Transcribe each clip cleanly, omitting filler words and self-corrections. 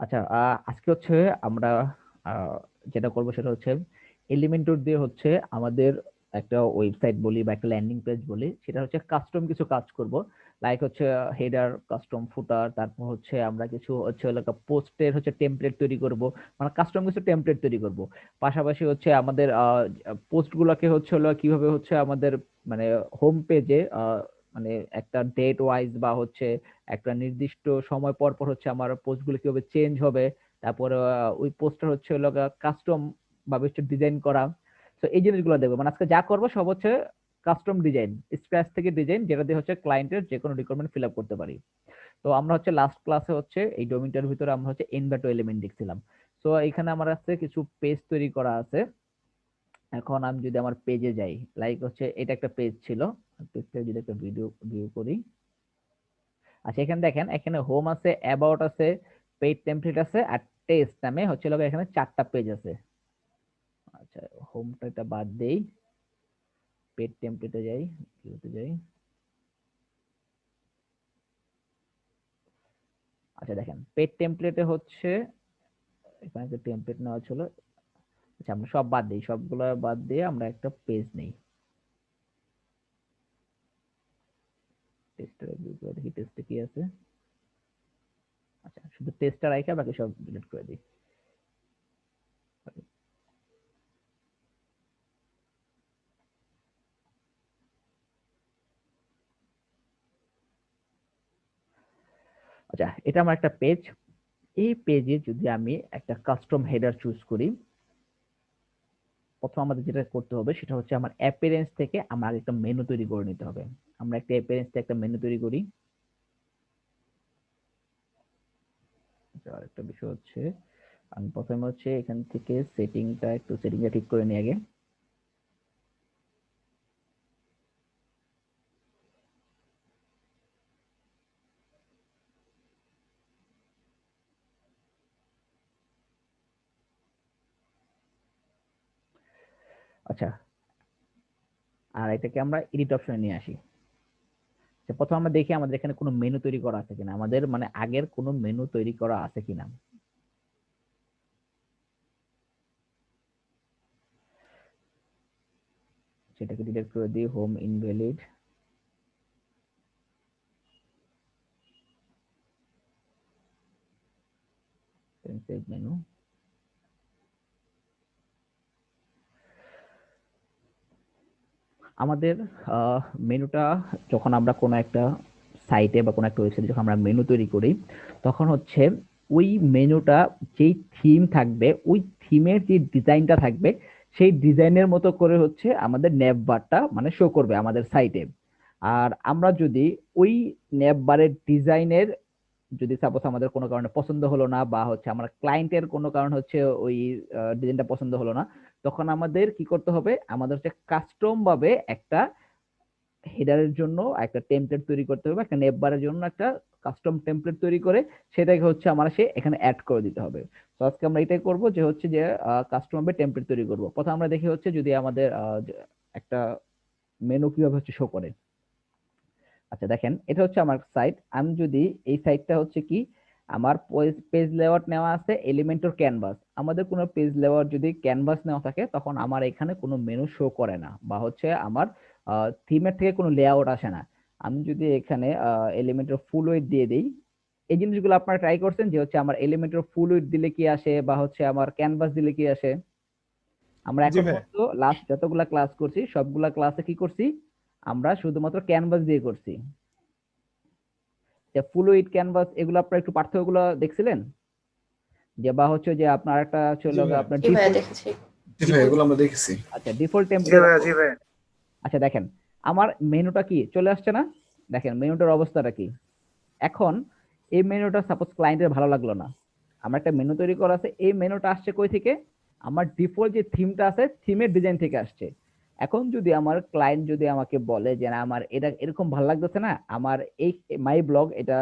আচ্ছা, আজকে হচ্ছে আমরা যেটা করবো সেটা হচ্ছে এলিমেন্টর দিয়ে হচ্ছে আমাদের একটা ওয়েবসাইট বলি বা একটা ল্যান্ডিং পেজ বলি, সেটা হচ্ছে কাস্টম কিছু কাজ করব। লাইক হচ্ছে হেডার, কাস্টম ফুটার, তারপর হচ্ছে আমরা কিছু হচ্ছে পোস্টের হচ্ছে টেমপ্লেট তৈরি করব, মানে কাস্টম কিছু টেমপ্লেট তৈরি করব। পাশাপাশি হচ্ছে আমাদের পোস্ট গুলাকে হচ্ছে হলো কিভাবে হচ্ছে আমাদের মানে হোম পেজে মানে একটা ডেট ওয়াইজ বা হচ্ছে একটা নির্দিষ্ট সময় পর পর হচ্ছে আমার পোস্টগুলো কিভাবে চেঞ্জ হবে, তারপর ওই পোস্টার হচ্ছে হলো কাস্টম ভাবে হচ্ছে ডিজাইন করা। তো এই জিনিসগুলো দেখবো, মানে আজকে যা করবো সব হচ্ছে কাস্টম ডিজাইন, স্ক্র্যাচ থেকে ডিজাইন, যেটা দিয়ে হচ্ছে ক্লায়েন্টের যে কোনো রিকোয়ারমেন্ট ফিল আপ করতে পারি। তো আমরা হচ্ছে লাস্ট ক্লাসে হচ্ছে এই ডোমিনটার ভিতরে আমরা হচ্ছে এনভাটো এলিমেন্ট দেখছিলাম। তো এখানে আমার কাছে কিছু পেজ তৈরি করা আছে। এখন আমি যদি আমার পেজে যাই, লাইক হচ্ছে এটা একটা পেজ ছিল, পেজটা যদি একটা ভিডিও ভিউ করি। আচ্ছা, এখানে দেখেন, এখানে হোম আছে, অ্যাবাউট আছে, পেইড টেমপ্লেট আছে, আর টেস্ট নামে হচ্ছে লোক এখানে 4টা পেজ আছে। আচ্ছা, হোমটা এটা বাদ দেই, পেইড টেমপ্লেটে যাই, ভিউতে যাই। আচ্ছা দেখেন, পেইড টেমপ্লেটে হচ্ছে এখানে একটা টেমপ্লেট নেওয়া ছিল। আচ্ছা, আমরা সব বাদ দিই, সবগুলো বাদ দিয়ে আমরা একটা পেজ নেই। টেস্টটা ভিউ করে দেখি টেস্টে কি আছে। আচ্ছা, শুধু টেস্টটা রাখা বাকি সব ডিলিট করে দিই। আচ্ছা, এটা আমার একটা পেজ। এই পেজে যদি আমি একটা কাস্টম হেডার চুজ করি, প্রথম আমাদের যেটা করতে হবে সেটা হচ্ছে আমার অ্যাপিয়ারেন্স থেকে আমার আগে একটা মেনু তৈরি করে নিতে হবে। আমরা একটা অ্যাপিয়ারেন্স থেকে একটা মেনু তৈরি করি। আরেকটা বিষয় হচ্ছে, আমি প্রথমে হচ্ছে এখান থেকে সেটিংটা ঠিক করে নিই আগে। আচ্ছা, আর এটাকে আমরা এডিট অপশনে নিয়ে আসি। আচ্ছা, প্রথম আমরা দেখি আমাদের এখানে কোনো মেনু তৈরি করা আছে কিনা, আমাদের মানে আগের কোনো মেনু তৈরি করা আছে কিনা। সেটাকে ডিলিট করে দিই, হোম ইনভ্যালিড, সেভ মেনু। আমাদের মেনুটা যখন আমরা কোনো একটা সাইটে বা কোনো একটা ওয়েবসাইটে যখন আমরা মেনু তৈরি করি, তখন হচ্ছে ওই মেনুটা যেই থিম থাকবে, ওই থিমের যে ডিজাইনটা থাকবে, সেই ডিজাইনের মতো করে হচ্ছে আমাদের নেভ বারটা মানে শো করবে আমাদের সাইটে। আর আমরা যদি ওই নেভ বারের ডিজাইনের, যদি সাপোজ আমাদের কোনো কারণে পছন্দ হলো না বা হচ্ছে আমার ক্লায়েন্টের কোনো কারণ হচ্ছে ওই ডিজাইনটা পছন্দ হলো না, তখন আমাদের কি করতে হবে, আমাদের হচ্ছে কাস্টম ভাবে একটা হেডারের জন্য একটা টেমপ্লেট তৈরি করতে হবে, একটা নেভবারের জন্য একটা কাস্টম টেমপ্লেট তৈরি করে সেটাকে হচ্ছে আমার সে এখানে অ্যাড করে দিতে হবে। তো আজকে আমরা এটাই করব, যে হচ্ছে যে কাস্টম ভাবে টেমপ্লেট তৈরি করব। প্রথমে আমরা দেখি হচ্ছে যদি আমাদের একটা মেনু কিভাবে হচ্ছে শো করে। আচ্ছা দেখেন, এটা হচ্ছে আমার সাইট। আমি যদি এই সাইটটা হচ্ছে কি, আমার পেজ লেআউট নেওয়া আছে এলিমেন্টর ক্যানভাস। আমাদের কোনো পেজ লেআউট যদি ক্যানভাস নেওয়া থাকে তখন আমার এখানে কোনো মেনু শো করে না, বা হচ্ছে আমার থিমের থেকে কোনো লেআউট আসে না। আমি যদি এখানে এলিমেন্টর ফুল ওয়েট দিয়ে দিই, এই জিনিসগুলো আপনারা ট্রাই করছেন যে হচ্ছে আমার এলিমেন্টর ফুল ওয়েট দিলে কি আসে বা হচ্ছে আমার ক্যানভাস দিলে কি আসে। আমরা জি এখন ভাই। পর্যন্ত লাস্ট যতগুলা ক্লাস করছি সবগুলা ক্লাসে কি করছি, আমরা শুধুমাত্র ক্যানভাস দিয়ে করছি। যে ফ্লুইড ক্যানভাস এগুলো আপনার একটু পার্থক্যগুলো দেখছিলেন, যে বা হচ্ছে যে আপনার একটা ছিল জি ভাই। আপনার জি ভাইয়া ডিফল্ট দেখেছি। জি ভাই, ডিফল্ট এগুলো আমরা দেখেছি। আচ্ছা, ডিফল্ট জি টেমপ্লেট। ভাইয়া, জি ভাইয়া। আচ্ছা দেখেন, আমার মেনুটা কি চলে আসছে না? দেখেন মেনুটার অবস্থাটা কি। এখন এই মেনুটা সাপোজ ক্লায়েন্টের ভালো লাগলো না, আমার একটা মেনু তৈরি করা আছে, এই মেনুটা আসছে কই থেকে, আমার ডিফল্ট যে থিমটা আছে থিমের ডিজাইন থেকে আসছে। এখন যদি আমার ক্লায়েন্ট যদি আমাকে বলে যে না আমার এটা এরকম ভালো লাগতেছে না, আমার এই মাই ব্লগ এটা,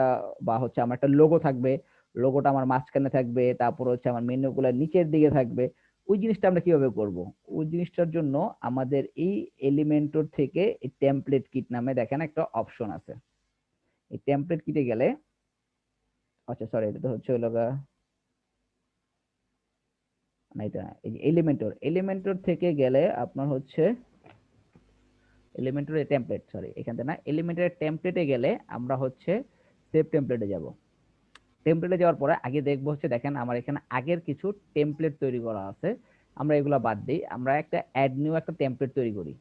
বা হচ্ছে আমার একটা লোগো থাকবে, লোগোটা আমার মাঝখানে থাকবে, তারপর হচ্ছে আমার মেনুগুলো নিচের দিকে থাকবে, ওই জিনিসটা আমরা কিভাবে করব? ওই জিনিসটার জন্য আমাদের এই এলিমেন্টর থেকে এই টেমপ্লেট কিট নামে দেখেন একটা অপশন আছে। এই টেমপ্লেট কিটে গেলে, আচ্ছা সরি, এটা তো হচ্ছে হলো না এটা না, এই যে এলিমেন্টর থেকে গেলে আপনার হচ্ছে এলিমেন্টরের টেমপ্লেট, সরি এখান থেকে না, এলিমেন্টরের টেমপ্লেটে গেলে আমরা হচ্ছে সেভ টেমপ্লেটে যাব। টেমপ্লেটে যাওয়ার পরে আগে দেখবো হচ্ছে, দেখেন আমার এখানে আগের কিছু টেমপ্লেট তৈরি করা আছে, আমরা এগুলা বাদ দিই, আমরা একটা অ্যাড নিউ একটা টেমপ্লেট তৈরি করি।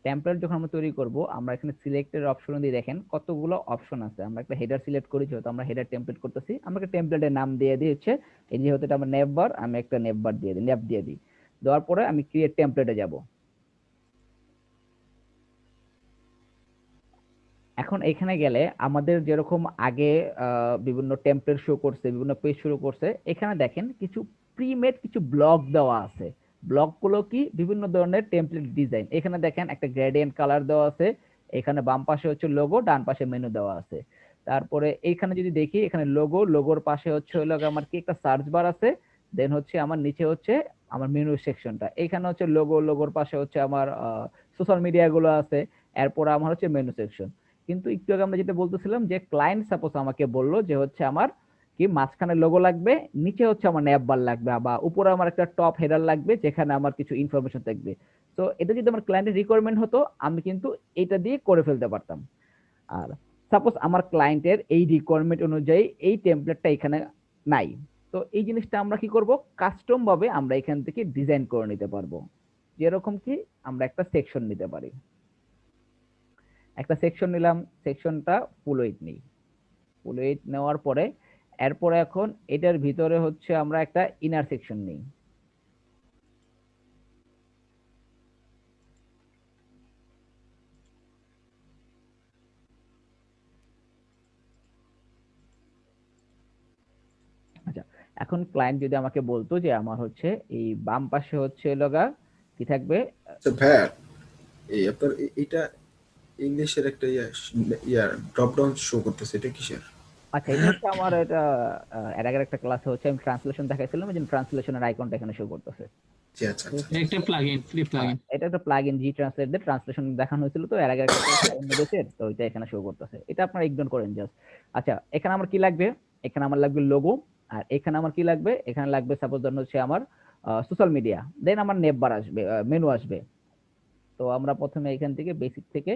টেমপ্লেট যখন আমরা তৈরি করব, আমরা এখানে সিলেক্টের অপশন দিয়ে দেখেন কতগুলো অপশন আছে। আমরা একটা হেডার সিলেক্ট করি, যেহেতু আমরা হেডার টেমপ্লেট করতেছি, আমরা একটা টেমপ্লেটের নাম দিয়ে দিই হচ্ছে, এই যেহেতু এটা আমার নেভবার, আমি একটা নেভবার দিয়ে দিই, নেভ দিয়ে দিই। দেওয়ার পরে আমি ক্রিয়েট টেমপ্লেটে যাব। এখন এখানে গেলে আমাদের যেরকম আগে বিভিন্ন টেমপ্লেট শো করছে, বিভিন্ন পেজ শুরু করছে, এখানে দেখেন কিছু প্রিমেড কিছু ব্লক দেওয়া আছে। ব্লকগুলো কি বিভিন্ন ধরনের টেমপ্লেট ডিজাইন। এখানে দেখেন একটা গ্রেডিয়েন্ট কালার দেওয়া আছে, এখানে বাম পাশে হচ্ছে লোগো, ডান পাশে মেনু দেওয়া আছে। তারপরে এইখানে যদি দেখি, এখানে লোগোর পাশে হচ্ছে হলো আমার কি একটা সার্চ বার আছে, দেন হচ্ছে আমার নিচে হচ্ছে আমার মেনু সেকশনটা, এখানে হচ্ছে লোগোর পাশে হচ্ছে আমার সোশ্যাল মিডিয়া গুলো আছে, এরপর আমার হচ্ছে মেনু সেকশন। কিন্তু একটু আগে আমরা যেটা বলতেছিলাম যে ক্লায়েন্ট সাপোজ আমাকে বললো যে হচ্ছে আমার কি মাঝখানে লোগো লাগবে, নিচে হচ্ছে আমার ন্যাপ বার লাগবে, বা উপরে আমার একটা টপ হেডার লাগবে যেখানে আমার কিছু ইনফরমেশন থাকবে। তো এটা যদি আমার ক্লায়েন্টের রিকোয়ারমেন্ট হতো, আমি কিন্তু এটা দিয়ে করে ফেলতে পারতাম। আর সাপোজ আমার ক্লায়েন্টের এই রিকোয়ারমেন্ট অনুযায়ী এই টেমপ্লেটটা এখানে নাই, তো এই জিনিসটা আমরা কি করব, কাস্টম ভাবে আমরা এখান থেকে ডিজাইন করে নিতে পারবো। যেরকম কি আমরা একটা সেকশন নিতে পারি, একটা সেকশন নিলাম, সেকশনটা ফুল ওয়েট নেই, ফুল ওয়েট নেওয়ার পরে এরপরে এখন এটার ভিতরে হচ্ছে আমরা একটা ইনার সেকশন নেই। আচ্ছা, এখন ক্লায়েন্ট যদি আমাকে বলতো যে আমার হচ্ছে এই বাম পাশে হচ্ছে লগা কি থাকবে। আচ্ছা ভাইয়া, এই আপনার এটা ইংলিশের একটা ইয়ার ড্রপ ডাউন শো করতেছে, এটা কিসের? আচ্ছা, এটা হচ্ছে আমার এটা এর আগের একটা ক্লাসে হচ্ছে আমি ট্রান্সলেশন দেখাইছিলাম, এই যে ট্রান্সলেশনের আইকনটা এখানে শো করতেছে। জি আচ্ছা ঠিক আচ্ছা আছে? আচ্ছা। একটা প্লাগইন, ফ্রি প্লাগইন। এটা একটা প্লাগইন জি ট্রান্সলেট দিয়ে ট্রান্সলেশন দেখানো হয়েছিল, তো এর আগে একটা ক্লাসে অন্য দেশের, তো এটা এখানে শো করতেছে, এটা আপনারা ইগনোর করেন জাস্ট। আচ্ছা, এখানে আমার কি লাগবে, এখানে আমার লাগবে লোগো, আর এখানে আমার কি লাগবে, এখানে লাগবে সাপোজ ধরুন হচ্ছে আমার সোশ্যাল মিডিয়া, দেন আমার নেভ বার আসবে, মেনু আসবে। তো আমরা প্রথমে এখান থেকে বেসিক থেকে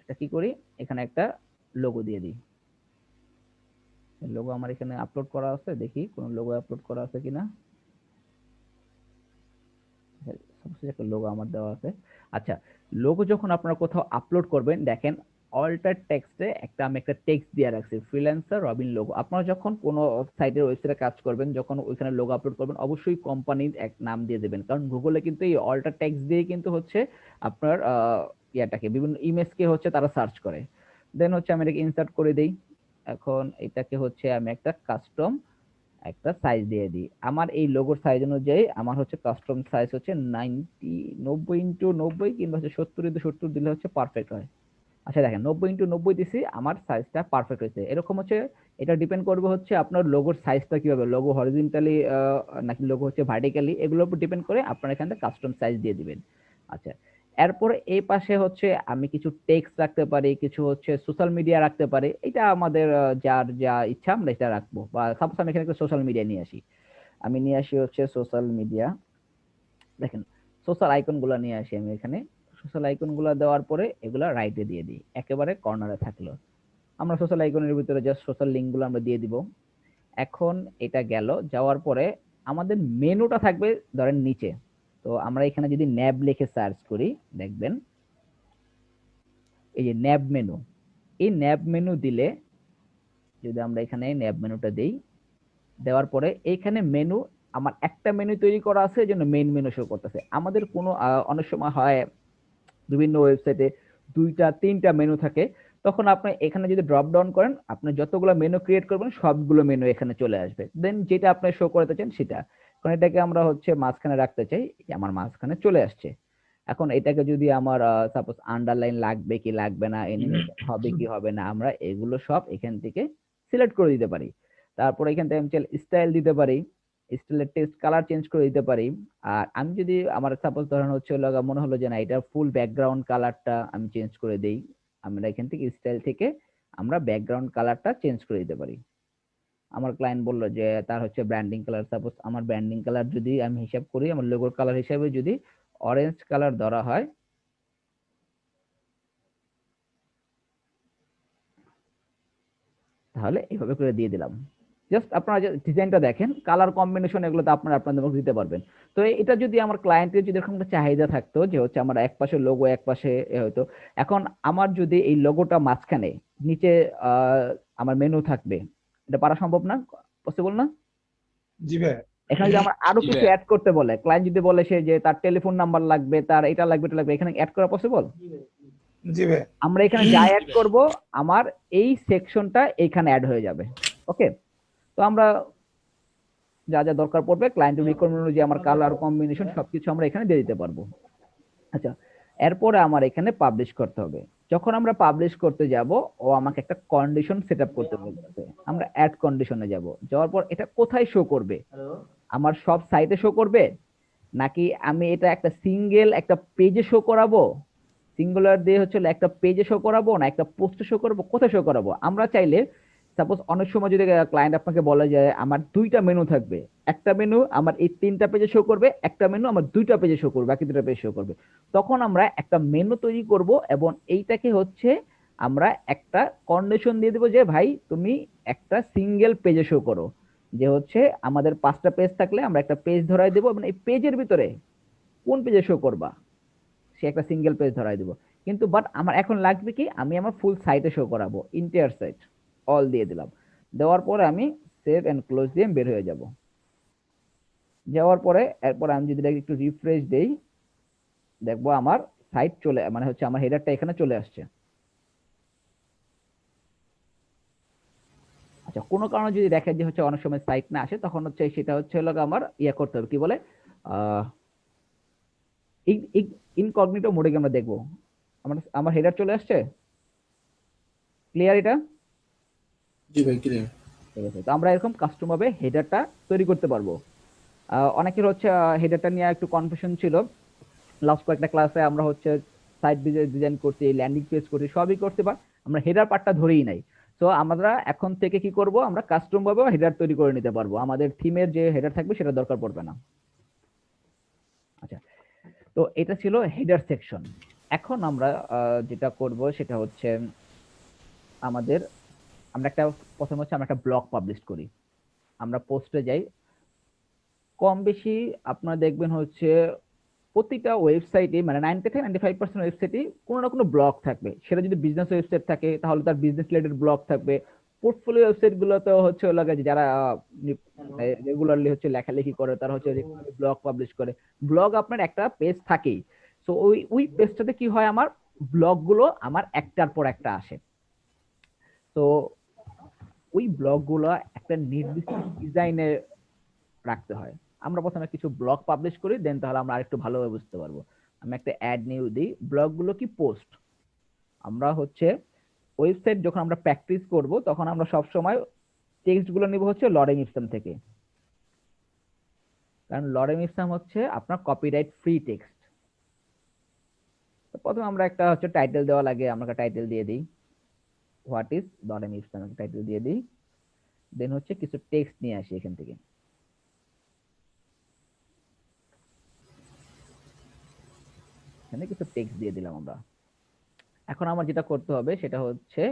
এটা কি করি, এখানে একটা লোগো দিয়ে দিই। লোগো আমার এখানে আপলোড করা আছে, দেখি কোন লোগো আপলোড করা আছে কিনা। সবচেয়ে একটা লোগো আমার দেওয়া আছে। আচ্ছা, লোগো যখন আপনারা কোথাও আপলোড করবেন, দেখেন অল্টার টেক্সটে একটা আমি একটা টেক্সট দিয়ে রাখছি, ফ্রিল্যান্সার রবিন লোগো। আপনারা যখন কোনো সাইটের ওয়েবসাইটে কাজ করবেন, যখন ওইখানে লোগো আপলোড করবেন, অবশ্যই কোম্পানির এক নাম দিয়ে দেবেন, কারণ গুগলে কিন্তু এই অল্টার টেক্সট দিয়ে কিন্তু হচ্ছে আপনার ইয়াটাকে বিভিন্ন ইমেজকে হচ্ছে তারা সার্চ করে। দেন হচ্ছে আমি এটাকে ইনসার্ট করে দেই। এখন এটাকে হচ্ছে আমি একটা কাস্টম একটা সাইজ দিয়ে দিই। আমার এই লোগোর সাইজ অনুযায়ী আমার হচ্ছে কাস্টম সাইজ হচ্ছে 90 কিংবা হচ্ছে 70 দিলে হচ্ছে পারফেক্ট হয়। আচ্ছা দেখেন, 90 দিছি, আমার সাইজটা পারফেক্ট হয়েছে। এরকম হচ্ছে এটা ডিপেন্ড করবে হচ্ছে আপনার লোগোর সাইজটা কিভাবে, লোগো হরিজন্টালি নাকি লোগো হচ্ছে ভার্টিক্যালি, এগুলোর উপর ডিপেন্ড করে আপনার এখান থেকে কাস্টম সাইজ দিয়ে দিবেন। আচ্ছা, এরপরে এই পাশে হচ্ছে আমি কিছু টেক্সট রাখতে পারি, কিছু হচ্ছে সোশ্যাল মিডিয়া রাখতে পারি, এটা আমাদের যার যা ইচ্ছা আমরা এটা রাখবো। বা সাপোজ আমি এখানে একটা সোশ্যাল মিডিয়া নিয়ে আসি, আমি নিয়ে আসি হচ্ছে সোশ্যাল মিডিয়া, দেখেন সোশ্যাল আইকন গুলা নিয়ে আসি আমি এখানে। সোশ্যাল আইকন গুলা দেওয়ার পরে এগুলা রাইটে দিয়ে দিই, একেবারে কর্নারে থাকলো। আমরা সোশ্যাল আইকনের ভিতরে জাস্ট সোশ্যাল লিঙ্ক গুলো আমরা দিয়ে দিব। এখন এটা গেল, যাওয়ার পরে আমাদের মেনুটা থাকবে ধরেন নিচে। তো আমরা এখানে যদি ন্যাব লিখে সার্চ করি, দেখবেন এই যে ন্যাব মেনু, এই ন্যাব মেনু দিলে, যদি আমরা এখানে ন্যাব মেনুটা দেই, দেওয়ার পরে এইখানে মেনু, আমার একটা মেনু তৈরি করা আছে, এই জন্য মেইন মেনু শো করতেছে। আমাদের কোনো অনেক সময় হয় বিভিন্ন ওয়েবসাইটে 2টা 3টা মেনু থাকে, তখন আপনি এখানে যদি ড্রপ ডাউন করেন, আপনি যতগুলো মেনু ক্রিয়েট করবেন সবগুলো মেনু এখানে চলে আসবে, দেন যেটা আপনি শো করতে চান সেটা। কারণ এটাকে আমরা হচ্ছে মাঝখানে রাখতে চাই, আমার মাঝখানে চলে আসছে। এখন এটাকে যদি আমার সাপোজ আন্ডারলাইন লাগবে কি লাগবে না, অ্যানিমেশন হবে কি হবে না, আমরা এগুলো সব এখান থেকে সিলেক্ট করে দিতে পারি। তারপর এখান থেকে আমি স্টাইল দিতে পারি, স্টাইলের টেক্সট কালার চেঞ্জ করে দিতে পারি। আর আমি যদি আমার সাপোজ ধরেন হচ্ছে মনে হলো যে না, এটা ফুল ব্যাকগ্রাউন্ড কালারটা আমি চেঞ্জ করে দেই, আমরা এখান থেকে স্টাইল থেকে আমরা ব্যাকগ্রাউন্ড কালারটা চেঞ্জ করে দিতে পারি। আমার ক্লায়েন্ট বলল যে তার হচ্ছে ব্র্যান্ডিং কালার, সাপোজ আমার ব্র্যান্ডিং কালার যদি আমি হিসাব করি, আমার লোগোর কালার হিসাবে যদি অরেঞ্জ কালার ধরা হয়, তাহলে এইভাবে করে দিয়ে দিলাম। জাস্ট আপনারা যে ডিজাইনটা দেখেন, কালার কম্বিনেশন এগুলো তো আপনারা আপনাদের মতো দিতে পারবেন। তো এটা যদি আমার ক্লায়েন্টের যদি এরকম একটা চাহিদা থাকতো যে হচ্ছে আমার এক পাশে লোগো এক পাশে হয়তো, এখন আমার যদি এই লোগোটা মাঝখানে, নিচে আহ আমার মেনু থাকবে, এটা পারা সম্ভব না? পসিবল না? জি ভাই। এখানে যদি আমার আরো জি কিছু ভাই। অ্যাড করতে বলে, ক্লায়েন্ট যদি বলে সে যে তার টেলিফোন নাম্বার লাগবে, তার এটা লাগবে এটা লাগবে, এখানে অ্যাড করা পসিবল? জি ভাই। আমরা এখানে যা অ্যাড করব, আমার এই সেকশনটা এখানে অ্যাড হয়ে যাবে। ওকে, তো আমরা যা যা দরকার পড়বে ক্লায়েন্টের রিকোয়ারমেন্ট অনুযায়ী আমার কালার কম্বিনেশন সবকিছু আমরা এখানে দিয়ে দিতে পারবো। আচ্ছা, এরপরে আমার এখানে পাবলিশ করতে হবে। যখন আমরা পাবলিশ করতে যাব, ও আমাকে একটা কন্ডিশন সেট আপ করতে বলতেছে। আমরা অ্যাড কন্ডিশনে যাব, যাওয়ার পর এটা কোথায় শো করবে? আমার সব সাইটে শো করবে, নাকি আমি এটা একটা সিঙ্গেল একটা পেজে শো করাবো, সিঙ্গুলার দিয়ে হচ্ছে একটা পেজে শো করাবো, না একটা পোস্টে শো করাবো, কোথায় শো করাবো? আমরা চাইলে সাপোজ অনেক সময় যদি ক্লায়েন্ট আপনাকে বলে যে আমার দুইটা মেনু থাকবে, একটা মেনু আমার এই 3টা পেজে শো করবে, একটা মেনু আমার 2টা পেজে শো করবে, বাকি 2টা পেজে শো করবে, তখন আমরা একটা মেনু তৈরি করব এবং এইটাকে হচ্ছে আমরা একটা কন্ডিশন দিয়ে দেবো যে ভাই তুমি একটা সিঙ্গেল পেজে শো করো, যে হচ্ছে আমাদের 5টা পেজ থাকলে আমরা একটা পেজ ধরাই দেবো এবং এই পেজের ভিতরে কোন পেজে শো করবা সে একটা সিঙ্গেল পেজ ধরাই দিব। কিন্তু বাট আমার এখন লাগবে কি, আমি আমার ফুল সাইটে শো করাবো, ইন্টায়ার সাইট অল দিয়ে দিলাম। দেওয়ার পরে আমি সেভ এন্ড ক্লোজ দিয়ে বের হয়ে যাব। যাওয়ার পরে এরপর আমি যদি একটু রিফ্রেশ দেই, দেখবো আমার সাইট চলে, মানে হচ্ছে আমার হেডারটা এখানে চলে আসছে। আচ্ছা, কোনো কারণে যদি দেখে যে হচ্ছে অনেক সময় সাইট না আসে, তখন হচ্ছে সেটা হচ্ছে হলো আমার ইয়ে করতে হবে, কি বলে আহ ইনকগনিটো মোডে আমরা দেখবো। আমার আমার হেডার চলে আসছে, ক্লিয়ার এটা? জি ভাই, ক্লিয়ার। ঠিক আছে, তো আমরা এরকম কাস্টম ভাবে হেডারটা তৈরি করতে পারবো। অনেকের হচ্ছে হেডারটা নিয়ে একটু কনফিউশন ছিল। লাস্ট কয়েকটা ক্লাসে আমরা হচ্ছে সাইট ডিজাইন করছি, ল্যান্ডিং পেজ করছি, সবই করতে পার, আমরা হেডার পার্টটা ধরেই নাই। তো আমরা এখন থেকে কি করব, আমরা কাস্টম ভাবে হেডার তৈরি করে নিতে পারবো, আমাদের থিমের যে হেডার থাকবে সেটা দরকার পড়বে না। আচ্ছা, তো এটা ছিল হেডার সেকশন। এখন আমরা যেটা করব সেটা হচ্ছে আমাদের, আমরা একটা, প্রথম হচ্ছে আমরা একটা ব্লগ পাবলিশ করি, আমরা পোস্টে যাই। কম বেশি আপনারা দেখবেন হচ্ছে প্রতিটা ওয়েবসাইটে, মানে 90 থেকে 95% ওয়েবসাইটে কোনো না কোনো ব্লগ থাকবে। সেটা যদি বিজনেস ওয়েবসাইট থাকে তাহলে তার বিজনেস রিলেটেড ব্লগ থাকবে। পোর্টফোলিও ওয়েবসাইট গুলোতে হচ্ছে লাগে যারা রেগুলারলি হচ্ছে লেখালেখি করে, তারা হচ্ছে ব্লগ পাবলিশ করে। ব্লগ আপনার একটা পেজ থাকেই। তো ওই পেজটাতে কি হয়, আমার ব্লগ গুলো আমার একটার পর একটা আসে। তো ওই ব্লগ গুলো একটা নির্দিষ্ট ডিজাইনে রাখতে হয়। আমরা প্রথমে কিছু ব্লগ পাবলিশ করি, দেন তাহলে আমরা আরেকটু ভালোভাবে বুঝতে পারবো। আমি একটা অ্যাড নিউ দিই, ব্লগ গুলো কি পোস্ট, আমরা হচ্ছে ওয়েবসাইট যখন আমরা প্র্যাকটিস করব তখন আমরা সব সময় টেক্সট গুলো নিব হচ্ছে লরেম ইপসন থেকে, কারণ লরেম ইপসন হচ্ছে আপনার কপিরাইট ফ্রি টেক্সট। তো প্রথমে আমরা একটা হচ্ছে টাইটেল দেওয়া লাগে, আমরা একটা টাইটেল দিয়ে দিই, what is lorem Epson, title দিয়ে দিই। দেন হচ্ছে কিছু টেক্সট নিয়ে আসি এখান থেকে, এখানে কিছু টেক্সট দিয়ে দিলাম আমরা। এখন আমার যেটা করতে হবে সেটা হচ্ছে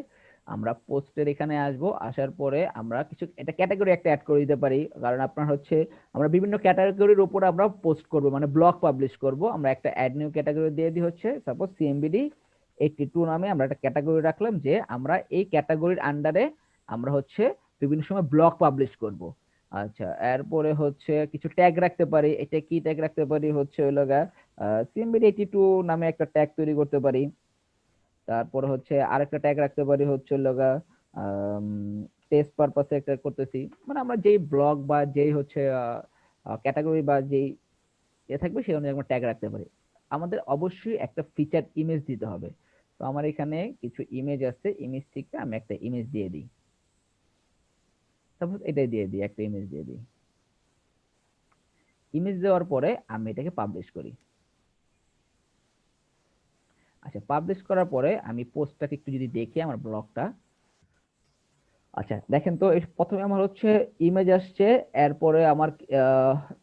আমরা পোস্টের এখানে আসব, আসার পরে আমরা কিছু এটা ক্যাটাগরি একটা অ্যাড করে দিতে পারি, কারণ আপনার হচ্ছে আমরা বিভিন্ন ক্যাটাগরির উপর আমরা পোস্ট করব, মানে ব্লগ পাবলিশ করব। আমরা একটা অ্যাড নিউ ক্যাটাগরি দিয়ে দিই হচ্ছে সাপোজ সিএমবিডি 82 নামে আমরা একটা ক্যাটাগরি রাখলাম, যে আমরা এই ক্যাটাগরির আন্ডারে আমরা হচ্ছে বিভিন্ন সময় ব্লগ পাবলিশ করব। আচ্ছা, এরপরে হচ্ছে কিছু ট্যাগ রাখতে পারি, এটা কি ট্যাগ রাখতে পারি হচ্ছে হলো সিএমবিডি 82 নামে একটা ট্যাগ তৈরি করতে পারি। তারপরে হচ্ছে আরেকটা ট্যাগ রাখতে পারি হচ্ছে লগা টেস্ট পারপাসে একটা করতেছি, মানে আমরা যেই ব্লগ বা যেই হচ্ছে ক্যাটাগরি বা যেই থাকবে সেই অনুযায়ী আমরা ট্যাগ রাখতে পারি। আমাদের অবশ্যই একটা ফিচার ইমেজ দিতে হবে। তো আমার এখানে কিছু ইমেজ আছে, ইমেজ থেকে আমি একটা ইমেজ দিয়ে দিই, সাপোজ এটাই দিয়ে দিই, একটা ইমেজ দিয়ে দিই। ইমেজ দেওয়ার পরে আমি এটাকে পাবলিশ করি। আচ্ছা, পাবলিশ করার পরে আমি পোস্টটাকে একটু যদি দেখি, আমার ব্লগটা আচ্ছা দেখেন তো, প্রথমে আমার হচ্ছে ইমেজ আসছে, এরপরে আমার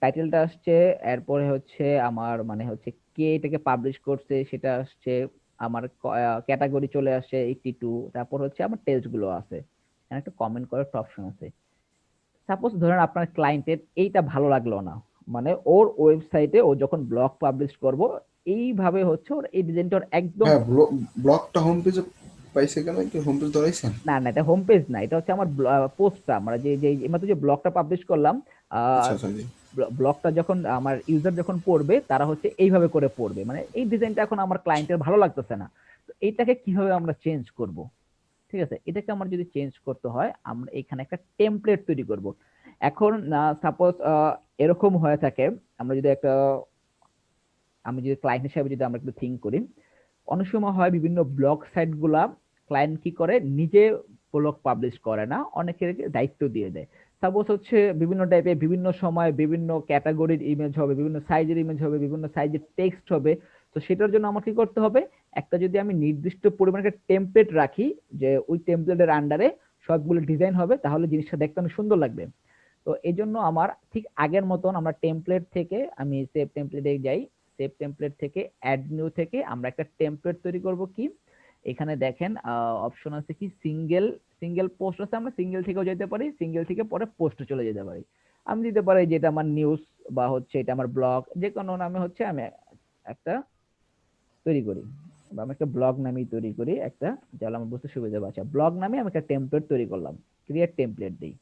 টাইটেলটা আসছে, এরপরে হচ্ছে আমার মানে হচ্ছে কে এটাকে পাবলিশ করছে সেটা আসছে, আমার ক্যাটাগরি চলে আসছে 82, তারপর হচ্ছে আমার টেক্সট গুলো আছে, এখানে একটা কমেন্ট করার অপশন আছে। সাপোজ ধরেন আপনার ক্লায়েন্টের এইটা ভালো লাগলো না, মানে ওর ওয়েবসাইটে ও যখন ব্লগ পাবলিশ করব এইভাবে হচ্ছে ওর এই ডিজাইনটা ওর একদম, হ্যাঁ, ব্লগটা হোম পেজে পাইছে কেন, একটু হোম পেজ ধরাইছেন? না না এটা হোম পেজ না, এটা হচ্ছে আমার পোস্টটা, আমরা যে যে এইমাত্র যে ব্লগটা পাবলিশ করলাম, আচ্ছা আচ্ছা, জি। ব্লগটা যখন আমার ইউজার যখন পড়বে তারা হচ্ছে এইভাবে করে পড়বে, মানে এই ডিজাইনটা এখন আমার ক্লায়েন্টের ভালো লাগতেছে না, তো এইটাকে কিভাবে আমরা চেঞ্জ করব? ঠিক আছে, এটাকে আমার যদি চেঞ্জ করতে হয় আমরা এখানে একটা টেমপ্লেট তৈরি করব। এখন সাপোজ এরকম হয়ে থাকে, আমরা যদি একটা, আমি যদি ক্লায়েন্ট হিসেবে যদি আমরা একটু থিঙ্ক করি, অনেক সময় হয় বিভিন্ন ব্লগ সাইট গুলা ক্লায়েন্ট কি করে নিজে ব্লগ পাবলিশ করে না, অনেকের দায়িত্ব দিয়ে দেয়। সাপোজ হচ্ছে বিভিন্ন টাইপের বিভিন্ন সময় বিভিন্ন ক্যাটাগরির ইমেজ হবে, বিভিন্ন সাইজের ইমেজ হবে, বিভিন্ন সাইজের টেক্সট হবে। তো সেটার জন্য আমার কি করতে হবে, একটা যদি আমি নির্দিষ্ট পরিমাণে একটা টেমপ্লেট রাখি, যে ওই টেমপ্লেটের আন্ডারে সবগুলো ডিজাইন হবে, তাহলে জিনিসটা দেখতে অনেক সুন্দর লাগবে। তো এই জন্য আমার ঠিক আগের মতন আমরা টেমপ্লেট থেকে, আমি সেভ টেমপ্লেটে যাই, সেভ টেমপ্লেট থেকে অ্যাড নিউ থেকে আমরা একটা টেমপ্লেট তৈরি করব। কি এখানে দেখেন অপশন আছে কি, সিঙ্গেল সিঙ্গেল পোস্ট আছে, আমরা সিঙ্গেল থেকেও যেতে পারি, সিঙ্গেল থেকে পরে পোস্টে চলে যেতে পারি। আমি দিতে পারি যেটা আমার নিউজ, বা হচ্ছে এটা আমার ব্লগ, যে কোনো নামে হচ্ছে আমি একটা তৈরি করি, বা আমি একটা ব্লগ নামেই তৈরি করি একটা, যাহলে আমার বুঝতে সুবিধা হবে। আচ্ছা, ব্লগ নামে আমি একটা টেমপ্লেট তৈরি করলাম, ক্রিয়েট টেমপ্লেট দিই।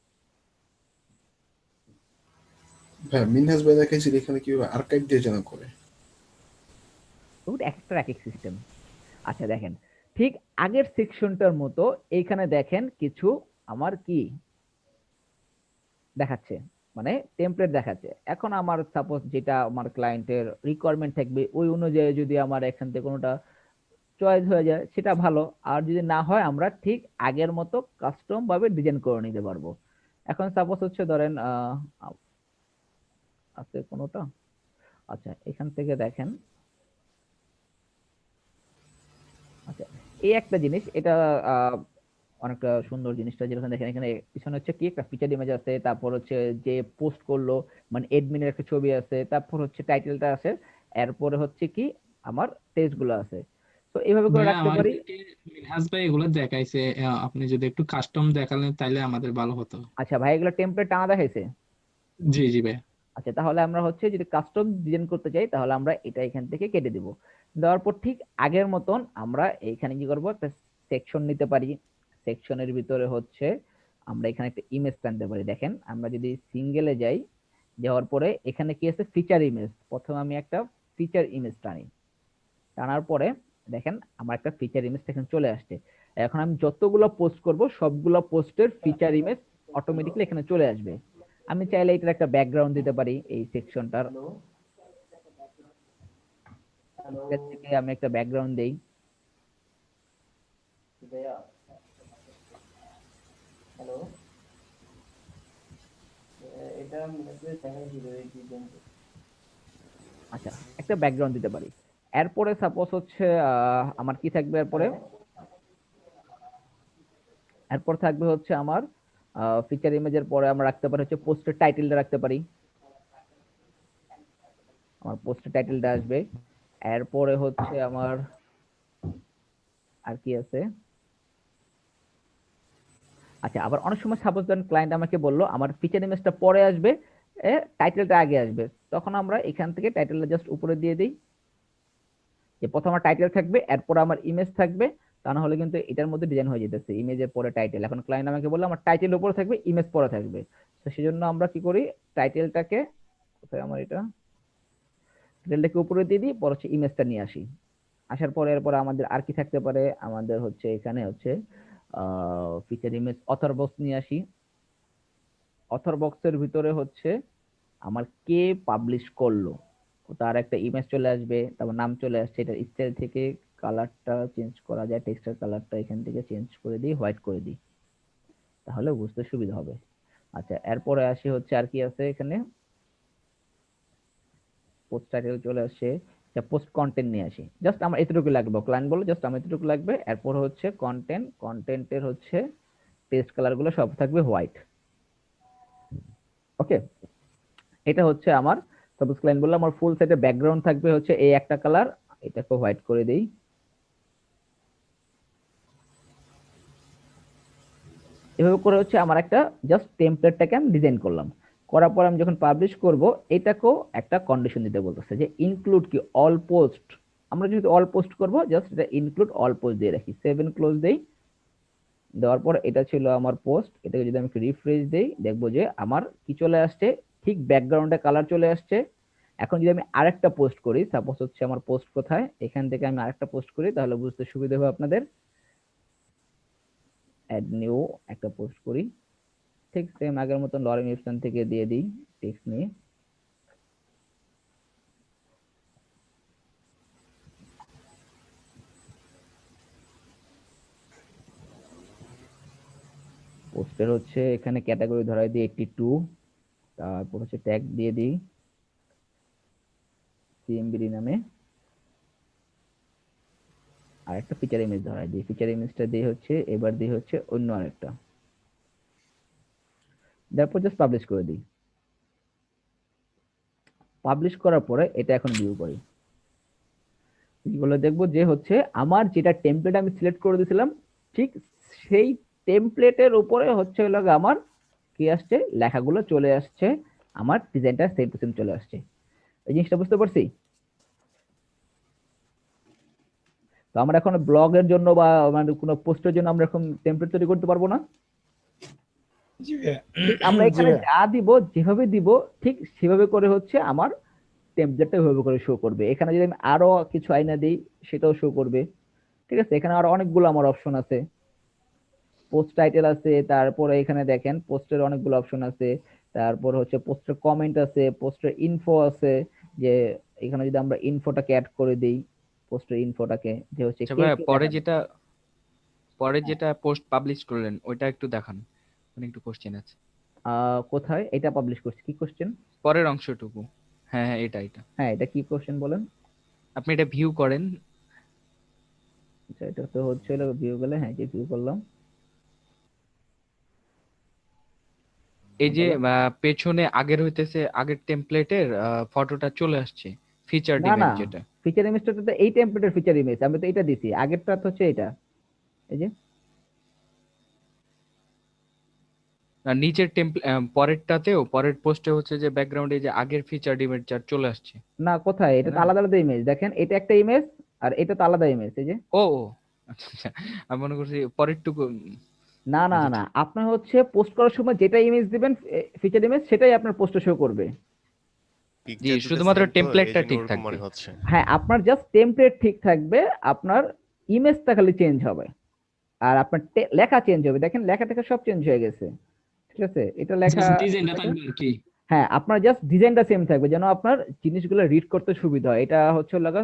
ভাই মিনহাজ ভাই দেখাইছি এখানে কিভাবে আর্কাইভ দিয়ে যেন করে। ওটা এক একটা এক এক সিস্টেম। আচ্ছা দেখেন, ঠিক আগের সেকশনটার মতো এইখানে দেখেন কিছু আমার কি দেখাচ্ছে, মানে টেমপ্লেট দেখাচ্ছে। এখন আমার সাপোজ যেটা আমার ক্লায়েন্টের রিকোয়ারমেন্ট থাকবে ওই অনুযায়ী যদি আমার এখান থেকে কোনোটা চয়েস হয়ে যায় সেটা ভালো, আর যদি না হয় আমরা ঠিক আগের মতো কাস্টম ভাবে ডিজাইন করে নিতে পারবো। এখন সাপোজ হচ্ছে ধরেন আছে কোনোটা, আচ্ছা এখান থেকে দেখেন, আচ্ছা এই একটা জিনিস, এটা আহ, অনেকটা সুন্দর জিনিসটা, যেরকম দেখেন এখানে পিছনে হচ্ছে কি একটা ফিচার ইমেজ আছে, তারপর হচ্ছে যে পোস্ট করলো মানে এডমিনের একটা ছবি আছে, তারপর হচ্ছে টাইটেলটা আছে, এরপরে হচ্ছে কি আমার টেক্সট গুলো আছে। তো এইভাবে করে ভাইয়া রাখতে পারি। আমাদেরকে মিনহাজ ভাই এগুলো দেখাইছে, আপনি যদি একটু কাস্টম দেখালেন তাইলে আমাদের ভালো হতো। আচ্ছা ভাই, এগুলো টেমপ্লেট টানা দেখাইছে। জি জি ভাই। আচ্ছা তাহলে আমরা হচ্ছে যদি কাস্টম ডিজাইন করতে চাই তাহলে আমরা এটা এখান থেকে কেটে দিব। দেওয়ার পর ঠিক আগের মতন আমরা এইখানে কি করব, একটা সেকশন নিতে পারি। সেকশনের ভিতরে হচ্ছে আমরা এখানে একটা ইমেজ টানতে পারি। দেখেন আমরা যদি সিঙ্গেলে যাই, যাওয়ার পরে এখানে কি আছে, ফিচার ইমেজ, প্রথমে আমি একটা ফিচার ইমেজ টানি, টানার পরে দেখেন আমার একটা ফিচার ইমেজ এখানে চলে আসছে। এখন আমি যতগুলো পোস্ট করব সবগুলো পোস্টের ফিচার ইমেজ অটোমেটিক্যালি এখানে চলে আসবে। আমি চাইলে এটার একটা ব্যাকগ্রাউন্ড দিতে পারি এই সেকশনটার থেকে, আমি একটা ব্যাকগ্রাউন্ড দেই। আচ্ছা, একটা ব্যাকগ্রাউন্ড দিতে পারি। এরপরে সাপোজ হচ্ছে আমার কি থাকবে, এরপরে এরপর থাকবে হচ্ছে আমার ফিচার ইমেজের পরে আমরা রাখতে পারি হচ্ছে পোস্টের টাইটেলটা রাখতে পারি, আমার পোস্টের টাইটেলটা আসবে। এরপরে হচ্ছে আমার আর কি আছে, আচ্ছা আবার অনেক সময় সাপোজ ধরেন ক্লায়েন্ট আমাকে বললো আমার ফিচার ইমেজটা পরে আসবে, টাইটেলটা আগে আসবে, তখন আমরা এখান থেকে টাইটেলটা জাস্ট উপরে দিয়ে দিই, যে প্রথম আমার টাইটেল থাকবে এরপর আমার ইমেজ থাকবে। তা না হলে কিন্তু এটার মধ্যে ডিজাইন হয়ে যেতেছে ইমেজের পরে টাইটেল। এখন ক্লায়েন্ট আমাকে বললো আমার টাইটেল উপরে থাকবে, ইমেজ পরে থাকবে, তো সেজন্য আমরা কি করি, টাইটেলটাকে, কোথায় আমার এটা, টাইটেলটাকে উপরে দিয়ে দিই, পরে হচ্ছে ইমেজটা নিয়ে আসি। আসার পরে এরপর আমাদের আর কি থাকতে পারে, আমাদের হচ্ছে এখানে হচ্ছে ফিচার ইমেজ অথর বক্স নিয়ে আসি। অথর বক্সের ভিতরে হচ্ছে আমার কে পাবলিশ করলো তার একটা ইমেজ চলে আসবে, তারপর নাম চলে আসছে, এটা স্টাইল থেকে কালারটা চেঞ্জ করা যায়, টেক্সটের কালারটা এখান থেকে চেঞ্জ করে দিই, হোয়াইট করে দিই, তাহলে বুঝতে সুবিধা হবে। আচ্ছা এরপরে আসি হচ্ছে আর কি আছে এখানে, পোস্ট টাইটেল চলে আসছে, পোস্ট কন্টেন্ট নিয়ে আসি, জাস্ট আমার এতটুকু লাগবে, ক্লায়েন্ট বলে জাস্ট আমার এতটুকু লাগবে। এরপর হচ্ছে কন্টেন্ট, কন্টেন্টের হচ্ছে টেক্সট কালার গুলো সব থাকবে হোয়াইট। ওকে, এটা হচ্ছে আমার সাপোজ ক্লায়েন্ট বললাম আমার ফুল সেটের ব্যাকগ্রাউন্ড থাকবে হচ্ছে এই একটা কালার, এটাকে হোয়াইট করে দেই। এভাবে করে হচ্ছে আমার একটা জাস্ট টেমপ্লেটটাকে আমি ডিজাইন করলাম। করার পর আমি যখন পাবলিশ করব এটাকেও একটা কন্ডিশন দিতে বলতেছে যে ইনক্লুড কি অল পোস্ট। আমরা যেহেতু অল পোস্ট করব জাস্ট এটা ইনক্লুড অল পোস্ট দিয়ে রাখি, সেভ এন্ড ক্লোজ দেই। দেওয়ার পর এটা ছিল আমার পোস্ট, এটাকে যদি আমি রিফ্রেশ দেই দেখবো যে আমার কি চলে আসছে, ঠিক ব্যাকগ্রাউন্ডে কালার চলে আসছে। এখন যদি আমি আরেকটা পোস্ট করি, সাপোজ হচ্ছে আমার পোস্ট কোথায়, এখান থেকে আমি আরেকটা পোস্ট করি তাহলে বুঝতে সুবিধা হবে আপনাদের। অ্যাড নিউ একটা পোস্ট করি, ঠিক সেম আগের মতন লরেন ইপসন থেকে দিয়ে দিই টেক্সট নিয়ে। পোস্টের হচ্ছে এখানে ক্যাটাগরি ধরাই দিই 82, তারপর হচ্ছে ট্যাগ দিয়ে দিই সিএমবিডি নামে, আর একটা ফিচার ইমেজ ধরাই দিই, ফিচার ইমেজটা দিয়ে হচ্ছে এবার দিয়ে হচ্ছে অন্য আরেকটা, তারপর জাস্ট পাবলিশ করে দিই। পাবলিশ করার পরে এটা এখন ভিউ করি, এগুলো দেখবো যে হচ্ছে আমার যেটা টেমপ্লেট আমি সিলেক্ট করে দিয়েছিলাম ঠিক সেই টেমপ্লেটের উপরে হচ্ছে হলো আমার কি আসছে, লেখাগুলো চলে আসছে, আমার ডিজাইনটা সেম টু সেম চলে আসছে। এই জিনিসটা বুঝতে পারছি? তো আমরা এখন ব্লগের জন্য বা মানে কোনো পোস্টের জন্য আমরা এখন টেমপ্লেট তৈরি করতে পারবো না। জি ভাইয়া, ঠিক আমরা জি এখানে ভাইয়া। যা দিব যেভাবে দিব ঠিক সেভাবে করে হচ্ছে আমার টেমপ্লেটটা ওইভাবে করে শো করবে। এখানে যদি আমি আরো কিছু আইনা দিই সেটাও শো করবে। ঠিক আছে, এখানে আরো অনেকগুলো আমার অপশন আছে, পোস্ট টাইটেল আছে, তারপরে এখানে দেখেন পোস্টের অনেকগুলো অপশন আছে, তারপর হচ্ছে পোস্টের কমেন্ট আছে, পোস্টের ইনফো আছে, যে এখানে যদি আমরা ইনফোটাকে অ্যাড করে দেই, পোস্টের ইনফোটাকে যে হচ্ছে আচ্ছা কে ভাইয়া, কে পরে দেখাবে। যেটা পোস্ট পাবলিশ করলেন ওইটা একটু দেখান, মানে একটু কোশ্চেন আছে কোথায় এটা পাবলিশ করছি, কি কোশ্চেন? পরের অংশটুকু। হ্যাঁ হ্যাঁ, এটা হ্যাঁ, এটা কি কোশ্চেন বলেন? আপনি এটা ভিউ করেন। আচ্ছা, এটা তো হচ্ছে হলো ভিউ গেলে, হ্যাঁ যে ভিউ করলাম। এই যে বলেন। পেছনে আগের হইতেছে আগের টেমপ্লেটের ফটোটা চলে আসছে, ফিচার না ইমেজ না, যেটা। ফিচার ইমেজটা তো এই টেমপ্লেটের ফিচার ইমেজ, আমি তো এটা দিছি, আগেরটা তো হচ্ছে এটা, এই যে। আর নিচের পরেরটাতেও পরের পোস্টে হচ্ছে যে ব্যাকগ্রাউন্ডে যে আগের ফিচার ইমেজ চলে আসছে, না কোথায়, তাই এটা তো না? আলাদা আলাদা ইমেজ, দেখেন এটা একটা ইমেজ আর এটা তো আলাদা ইমেজ, এই যে। ও ও, আচ্ছা আচ্ছা, আমি মনে করছি পরেরটুকু। না না আচ্ছা না, ঠিক। আপনার হচ্ছে পোস্ট করার সময় যেটা ইমেজ দিবেন ফিচার ইমেজ, সেটাই আপনার পোস্টে শো করবে। জি, পিকচার দুটো শুধুমাত্র সেম তো এই টেমপ্লেটটা জন্য ঠিক ওরকম থাকবে। মনে হচ্ছে। হ্যাঁ, আপনার জাস্ট টেমপ্লেট ঠিক থাকবে, আপনার ইমেজটা খালি চেঞ্জ হবে, আর আপনার লেখা চেঞ্জ হবে। দেখেন লেখা টেখা সব চেঞ্জ হয়ে গেছে, ঠিক আছে, এটা লেখা। জাস্ট ডিজাইনটা থাকবে আর কি। হ্যাঁ, আপনার জাস্ট ডিজাইনটা সেম থাকবে যেন আপনার জিনিসগুলো রিড করতে সুবিধা হয়। এটা হচ্ছে লাগা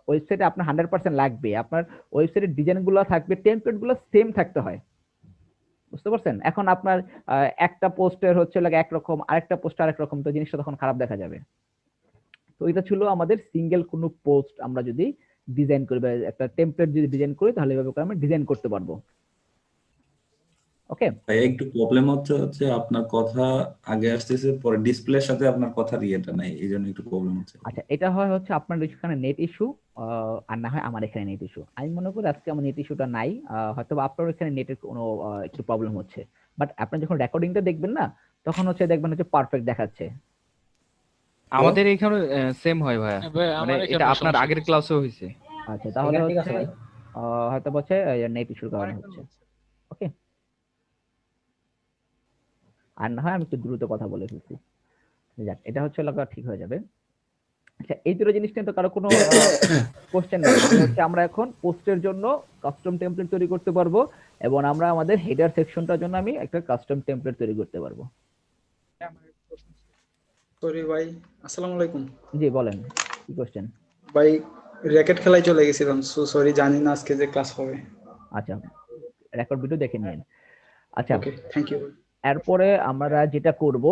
ওয়েবসাইটে আপনার 100% লাগবে, আপনার ওয়েবসাইটের ডিজাইনগুলো থাকবে, টেমপ্লেটগুলো সেম থাকতে হয়। বুঝতে পারছেন? এখন আপনার একটা পোস্টের হচ্ছে লাগে একরকম, আরেকটা পোস্ট আরেক রকম, তো জিনিসটা তখন খারাপ দেখা যাবে। তো এটা ছিল আমাদের সিঙ্গেল কোনো পোস্ট আমরা যদি ডিজাইন করি বা একটা টেমপ্লেট যদি ডিজাইন করি তাহলে এভাবে করে আমরা ডিজাইন করতে পারবো। ওকে, ভাই একটু প্রবলেম হচ্ছে হচ্ছে আপনার কথা আগে আসতেছে, পরে ডিসপ্লের সাথে আপনার কথার ইয়েটা নাই, এই জন্য একটু প্রবলেম হচ্ছে। আচ্ছা, এটা হয় হচ্ছে আপনার এখানে নেট ইস্যু, আর না হয় আমার এখানে নেট ইস্যু। আমি মনে করি আজকে আমার নেট ইস্যুটা নাই, হয়তো বা আপনার এখানে নেটের কোনো একটু প্রবলেম হচ্ছে। বাট আপনি যখন রেকর্ডিংটা দেখবেন না, তখন হচ্ছে দেখবেন হচ্ছে পারফেক্ট দেখাচ্ছে। আমাদের এখানে সেম হয় ভাইয়া, ভাই, মানে আমার এটা এখানে আপনার সমস্যা আগের হচ্ছে। ক্লাসেও হয়েছে। আচ্ছা, তাহলে এখানে ঠিক হচ্ছে আছে ভাই। হয়তো হচ্ছে নেট ইস্যুর কারণে হচ্ছে। ওকে, আর না হয় আমি একটু দ্রুত কথা বলে ফেলছি। যাক, এটা হচ্ছে লাগা ঠিক হয়ে যাবে। আচ্ছা, এই দুটো জিনিস নিয়ে তো কারো কোনো কোশ্চেন নেই, তাহলে হচ্ছে আমরা এখন পোস্টের জন্য কাস্টম টেমপ্লেট তৈরি করতে পারবো, এবং আমরা আমাদের হেডার সেকশনটার জন্য আমি একটা কাস্টম টেমপ্লেট তৈরি করতে পারবো। সরি ভাই, আসসালামু আলাইকুম। জি বলেন, কি কোশ্চেন? ভাই, র্যাকেট খেলায় চলে গেছিলাম, সো সরি, জানি না আজকে যে ক্লাস হবে। আচ্ছা, রেকর্ড ভিডিও দেখে নিন। আচ্ছা, ওকে, থ্যাংক ইউ। এরপরে আমরা যেটা করব,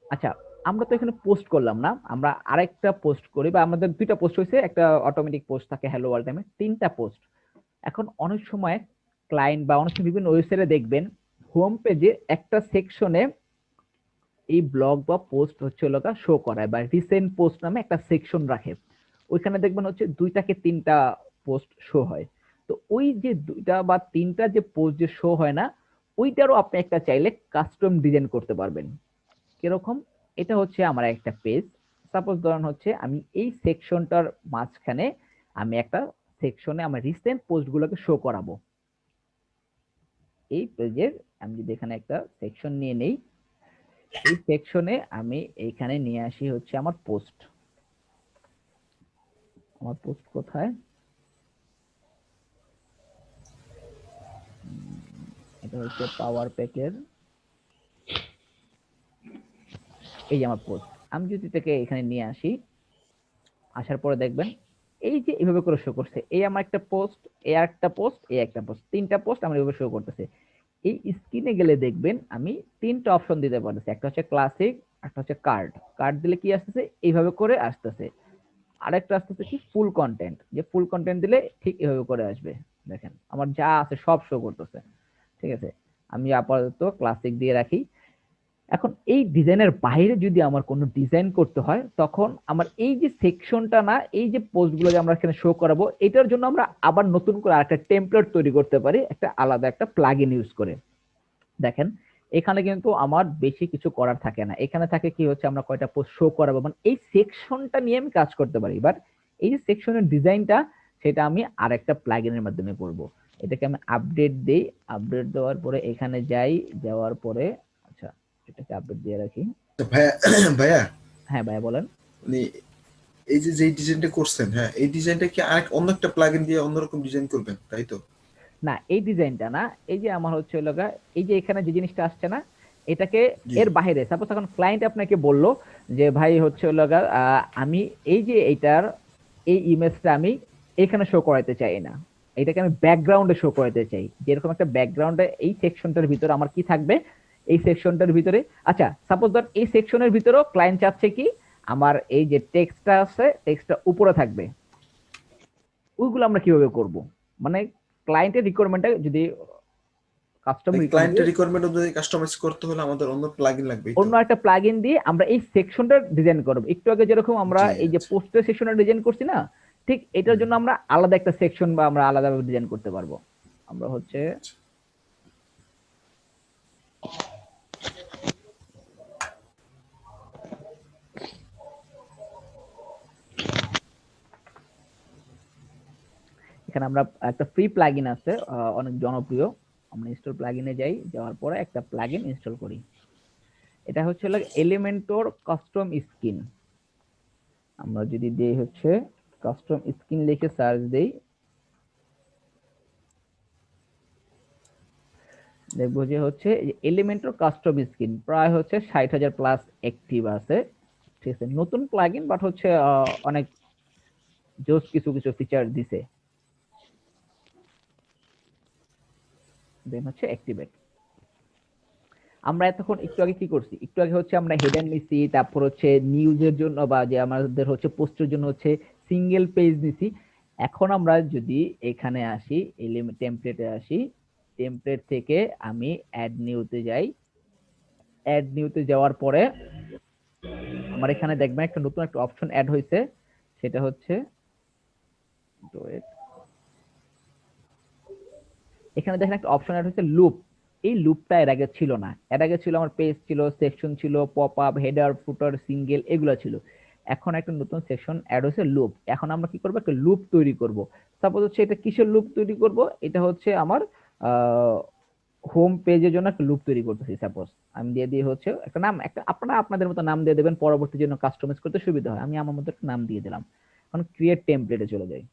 আচ্ছা আমরা তো এখানে পোস্ট করলাম না, আমরা আরেকটা পোস্ট করি, বা আমাদের দুইটা পোস্ট হয়েছে, একটা অটোমেটিক পোস্ট থাকে হ্যালো ওয়ার্ল্ড টাইমে, তিনটা পোস্ট। এখন অনেক সময় ক্লায়েন্ট বা অনেক সময় বিভিন্ন ওয়েবসাইটে দেখবেন হোম পেজে একটা সেকশনে এই ব্লগ বা পোস্ট হচ্ছে লগা শো করায় বা রিসেন্ট পোস্ট নামে একটা সেকশন রাখে। ওইখানে দেখবেন হচ্ছে 2 থেকে 3টা পোস্ট শো হয়। তো ওই যে 2টা বা 3টা যে পোস্ট যে শো হয় না, ওইটারও আপনি একটা চাইলে কাস্টম ডিজাইন করতে পারবেন। কিরকম? এটা হচ্ছে আমার একটা পেজ। সাপোজ ধরেন হচ্ছে আমি এই সেকশনটার মাঝখানে আমি একটা সেকশনে আমার রিসেন্ট পোস্টগুলোকে শো করাবো। এই পেজের আমি যদি এখানে একটা সেকশন নিয়ে নেই, এই সেকশনে আমি এইখানে নিয়ে আসি হচ্ছে আমার পোস্ট। আমার পোস্ট কোথায়? এটা হচ্ছে পাওয়ার প্যাকের, এই যে আমার পোস্ট। আমি যদি এটাকে এখানে নিয়ে আসি, আসার পরে দেখবেন এই যে এইভাবে করে শো করছে, এই আমার একটা পোস্ট, এই একটা পোস্ট, এই একটা পোস্ট, 3টা পোস্ট আমার এইভাবে শো করতেছে। এই স্ক্রিনে গেলে দেখবেন আমি 3টা অপশন দিতে পারতেছি, একটা হচ্ছে ক্লাসিক, একটা হচ্ছে কার্ড। কার্ড দিলে কি আসতেছে? এইভাবে করে আসতেছে। আরেকটা আসতেছে কি ফুল কন্টেন্ট, যে ফুল কন্টেন্ট দিলে ঠিক এভাবে করে আসবে। দেখেন আমার যা আছে সব শো করতেছে। ঠিক আছে, আমি আপাতত ক্লাসিক দিয়ে রাখি। এখন এই ডিজাইনের বাইরে যদি আমার কোনো ডিজাইন করতে হয়, তখন আমার এই যে সেকশনটা না, এই যে পোস্টগুলো যে আমরা এখানে শো করাবো, এটার জন্য আমরা আবার নতুন করে আরেকটা টেমপ্লেট তৈরি করতে পারি, একটা আলাদা একটা প্লাগইন ইউজ করে। দেখেন এখানে কিন্তু আমার বেশি কিছু করার থাকে না। এখানে থাকে কি হচ্ছে আমরা কয়টা পোস্ট শো করাবো, মানে এই সেকশনটা নিয়ে আমি কাজ করতে পারি। এবার এই যে সেকশনের ডিজাইনটা, সেটা আমি আরেকটা প্লাগইনের মাধ্যমে করব। এটাকে আমি আপডেট দেই, আপডেট দেওয়ার পরে এখানে যাই, যাওয়ার পরে আচ্ছা এটাকে আপডেট দিয়ে রাখি। তো ভাইয়া ভাইয়া হ্যাঁ ভাইয়া বলেন। মানে এই যে যেই ডিজাইনটা করছেন, হ্যাঁ এই ডিজাইনটা কি আরেক অন্য একটা প্লাগইন দিয়ে অন্যরকম ডিজাইন করবেন, তাই তো? না এই ডিজাইনটা না, এই যে আমার হচ্ছে লগা এই যে এখানে যে জিনিসটা আসছে না, এটাকে জি এর বাইরে সাপোজ এখন ক্লায়েন্ট আপনাকে বললো যে ভাই হচ্ছে লগা আমি এই যে এইটার এই ইমেজটা আমি এখানে শো করাতে চাই না, এটাকে আমি ব্যাকগ্রাউন্ডে শো করাতে চাই। যেরকম একটা ব্যাকগ্রাউন্ডে এই সেকশনটার ভিতরে আমার কি থাকবে, এই সেকশনটার ভিতরে আচ্ছা সাপোজ ধর এই সেকশনের ভিতরেও ক্লায়েন্ট চাচ্ছে কি আমার এই যে টেক্সটটা আছে, টেক্সটটা উপরে থাকবে। ওইগুলো আমরা কিভাবে করব? মানে ক্লায়েন্টের রিকোয়ারমেন্টটা যদি কাস্টম ক্লায়েন্টের রিকোয়ারমেন্ট অনুযায়ী কাস্টমাইজ করতে হলে আমাদের অন্য প্লাগইন লাগবে, অন্য একটা প্লাগইন দিয়ে আমরা এই সেকশনটা ডিজাইন করব। একটু আগে যেরকম আমরা জি এই যে আচ্ছা। পোস্টের সেকশনটা ডিজাইন করছি না, ঠিক এটার জন্য আমরা আলাদা একটা সেকশন বা আমরা আলাদাভাবে ডিজাইন করতে পারবো। আমরা হচ্ছে এখানে আমরা একটা ফ্রি প্লাগইন আছে অনেক জনপ্রিয়, আমরা ইনস্টল প্লাগইনে যাই, যাওয়ার পরে একটা প্লাগইন ইনস্টল করি। এটা হচ্ছে এলিমেন্টর কাস্টম স্কিন। আমরা যদি দেই হচ্ছে কাস্টম স্কিন লিখে সার্চ দেই, দেখবো যে হচ্ছে এলিমেন্টর কাস্টম স্কিন প্রায় হচ্ছে 60,000 প্লাস অ্যাক্টিভ আছে। ঠিক আছে, নতুন প্লাগইন বাট হচ্ছে অনেক জোস কিছু কিছু ফিচার দিছে। দেন হচ্ছে অ্যাক্টিভেট। আমরা এতক্ষণ একটু আগে কি করছি, একটু আগে হচ্ছে আমরা হেডার নিছি, তারপর হচ্ছে নিউজের জন্য বা যে আমাদের হচ্ছে পোস্টের জন্য হচ্ছে সিঙ্গেল পেজ নিছি। এখন আমরা যদি এখানে আসি, এলিমেন্ট টেমপ্লেটে আসি, টেমপ্লেট থেকে আমি অ্যাড নিউতে যাই। অ্যাড নিউতে যাওয়ার পরে আমার এখানে দেখবেন একটা নতুন একটা অপশন অ্যাড হয়েছে, সেটা হচ্ছে এখানে দেখেন একটা অপশন অ্যাড হয়েছে লুপ। এই লুপটা এর আগে ছিল না। এর আগে ছিল আমার পেজ ছিল, সেকশন ছিল, পপ আপ, হেডার, ফুটার, সিঙ্গেল, এগুলো ছিল। এখন একটা নতুন সেকশন অ্যাড হয়েছে লুপ। এখন আমরা কি করব, একটা লুপ তৈরি করব। সাপোজ হচ্ছে এটা কিসের লুপ তৈরি করব, এটা হচ্ছে আমার হোম পেজের জন্য একটা লুপ তৈরি করতেছি। সাপোজ আমি দিয়ে দিয়ে হচ্ছে একটা নাম, একটা আপনারা আপনাদের মতো নাম দিয়ে দেবেন, পরবর্তী জন্য কাস্টমাইজ করতে সুবিধা হয়। আমি আমার মতো একটা নাম দিয়ে দিলাম। এখন ক্রিয়েট টেমপ্লেটে চলে যাই।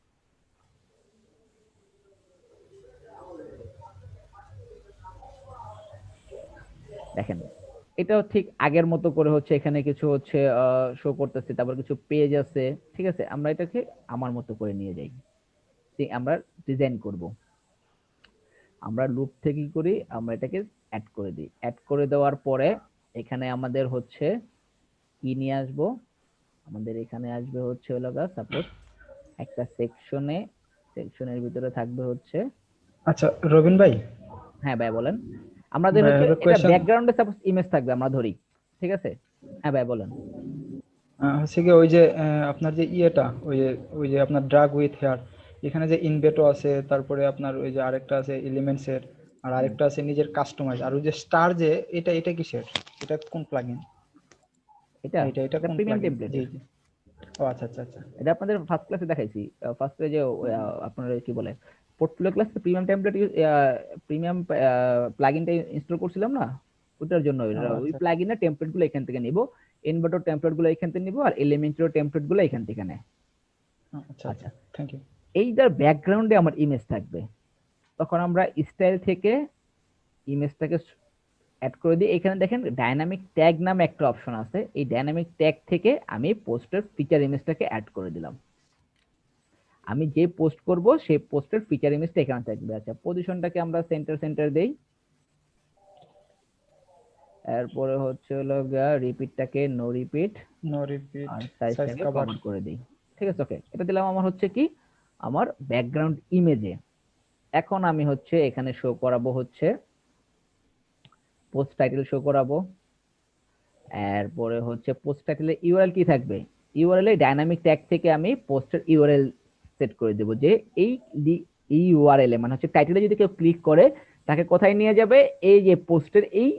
দেখেন এটাও ঠিক আগের মতো করে হচ্ছে এখানে কিছু হচ্ছে শো করতেছে, তারপর কিছু পেজ আছে। ঠিক আছে, আমরা এটাকে আমার মতো করে নিয়ে যাই, আমরা ডিজাইন করব। আমরা লুপ থেকে কি করি, আমরা এটাকে অ্যাড করে দিই। অ্যাড করে দেওয়ার পরে এখানে আমাদের হচ্ছে কি নিয়ে আসব, আমাদের এখানে আসবে হচ্ছে হলো সাপোজ একটা সেকশনে, সেকশনের ভিতরে থাকবে হচ্ছে আচ্ছা রবিন ভাই, হ্যাঁ ভাই বলেন। আমাদের ভাই, I হচ্ছে have a এটা question. ব্যাকগ্রাউন্ডে সাপোজ ইমেজ থাকবে আমরা ধরি, ঠিক আছে? হ্যাঁ ভাই বলেন। হচ্ছে কি ওই যে আপনার যে ইয়েটা ওই যে আপনার ড্রাগ উইথ হেয়ার, এখানে যে ইনভেটো আছে, তারপরে আপনার ওই যে আরেকটা আছে এলিমেন্টস এর, আর আরেকটা আছে নিজের কাস্টমাইজ, আর ওই যে স্টার যে এটা কিসের, এটা কোন প্লাগইন? এটা এটা এটা কোন প্রিমিয়াম প্লাগইন? জি টেমপ্লেটের। জি। ও আচ্ছা আচ্ছা আচ্ছা। এটা আপনাদের ফার্স্ট ক্লাসে দেখাইছি। ফার্স্ট যে আপনার কি বলে পোর্টফোলিও ক্লাসে প্রিমিয়াম টেমপ্লেট প্রিমিয়াম প্লাগইনটা ইনস্টল করছিলাম না, ওটার জন্য ও ওই আচ্ছা প্লাগইনের টেমপ্লেট গুলো এখান থেকে নিব, ইনভার্টার টেমপ্লেট গুলো এখান থেকে নিব, আর এলিমেন্টের টেমপ্লেট গুলো এখান থেকে নেয়। আচ্ছা আচ্ছা, আচ্ছা, থ্যাংক ইউ। এইটার ব্যাকগ্রাউন্ডে আমার ইমেজ থাকবে, তখন আমরা স্টাইল থেকে ইমেজটাকে অ্যাড করে দিই। এখানে দেখেন ডাইনামিক ট্যাগ নামে একটা অপশন আছে, এই ডাইনামিক ট্যাগ থেকে আমি পোস্টের ফিচার ইমেজটাকে অ্যাড করে দিলাম। আমি যে পোস্ট করব সেই পোস্টের ফিচার ইমেজটা এখানে থাকবে। আচ্ছা, পজিশনটাকে আমরা সেন্টার দেই, এরপরে হচ্ছে হলো রিপিটটাকে নো রিপিট, নো রিপিট, আর সাইজ সাইজটাকে কভার। কভার করে দিই। ঠিক আছে, ওকে, এটা দিলাম আমার হচ্ছে কি আমার ব্যাকগ্রাউন্ড ইমেজে। এখন আমি হচ্ছে এখানে শো করাবো হচ্ছে পোস্ট টাইটেল শো করাবো, এরপরে হচ্ছে পোস্ট টাইটেলে ইউআরএল কি থাকবে, ইউআরএল এর ডাইনামিক ট্যাগ থেকে আমি পোস্টের ইউআরএল সেট করে দেব, যে এই ইউআরএল এ মানে হচ্ছে টাইটেলে যদি কেউ ক্লিক করে তাকে কোথায় নিয়ে যাবে, এই যে পোস্টের এই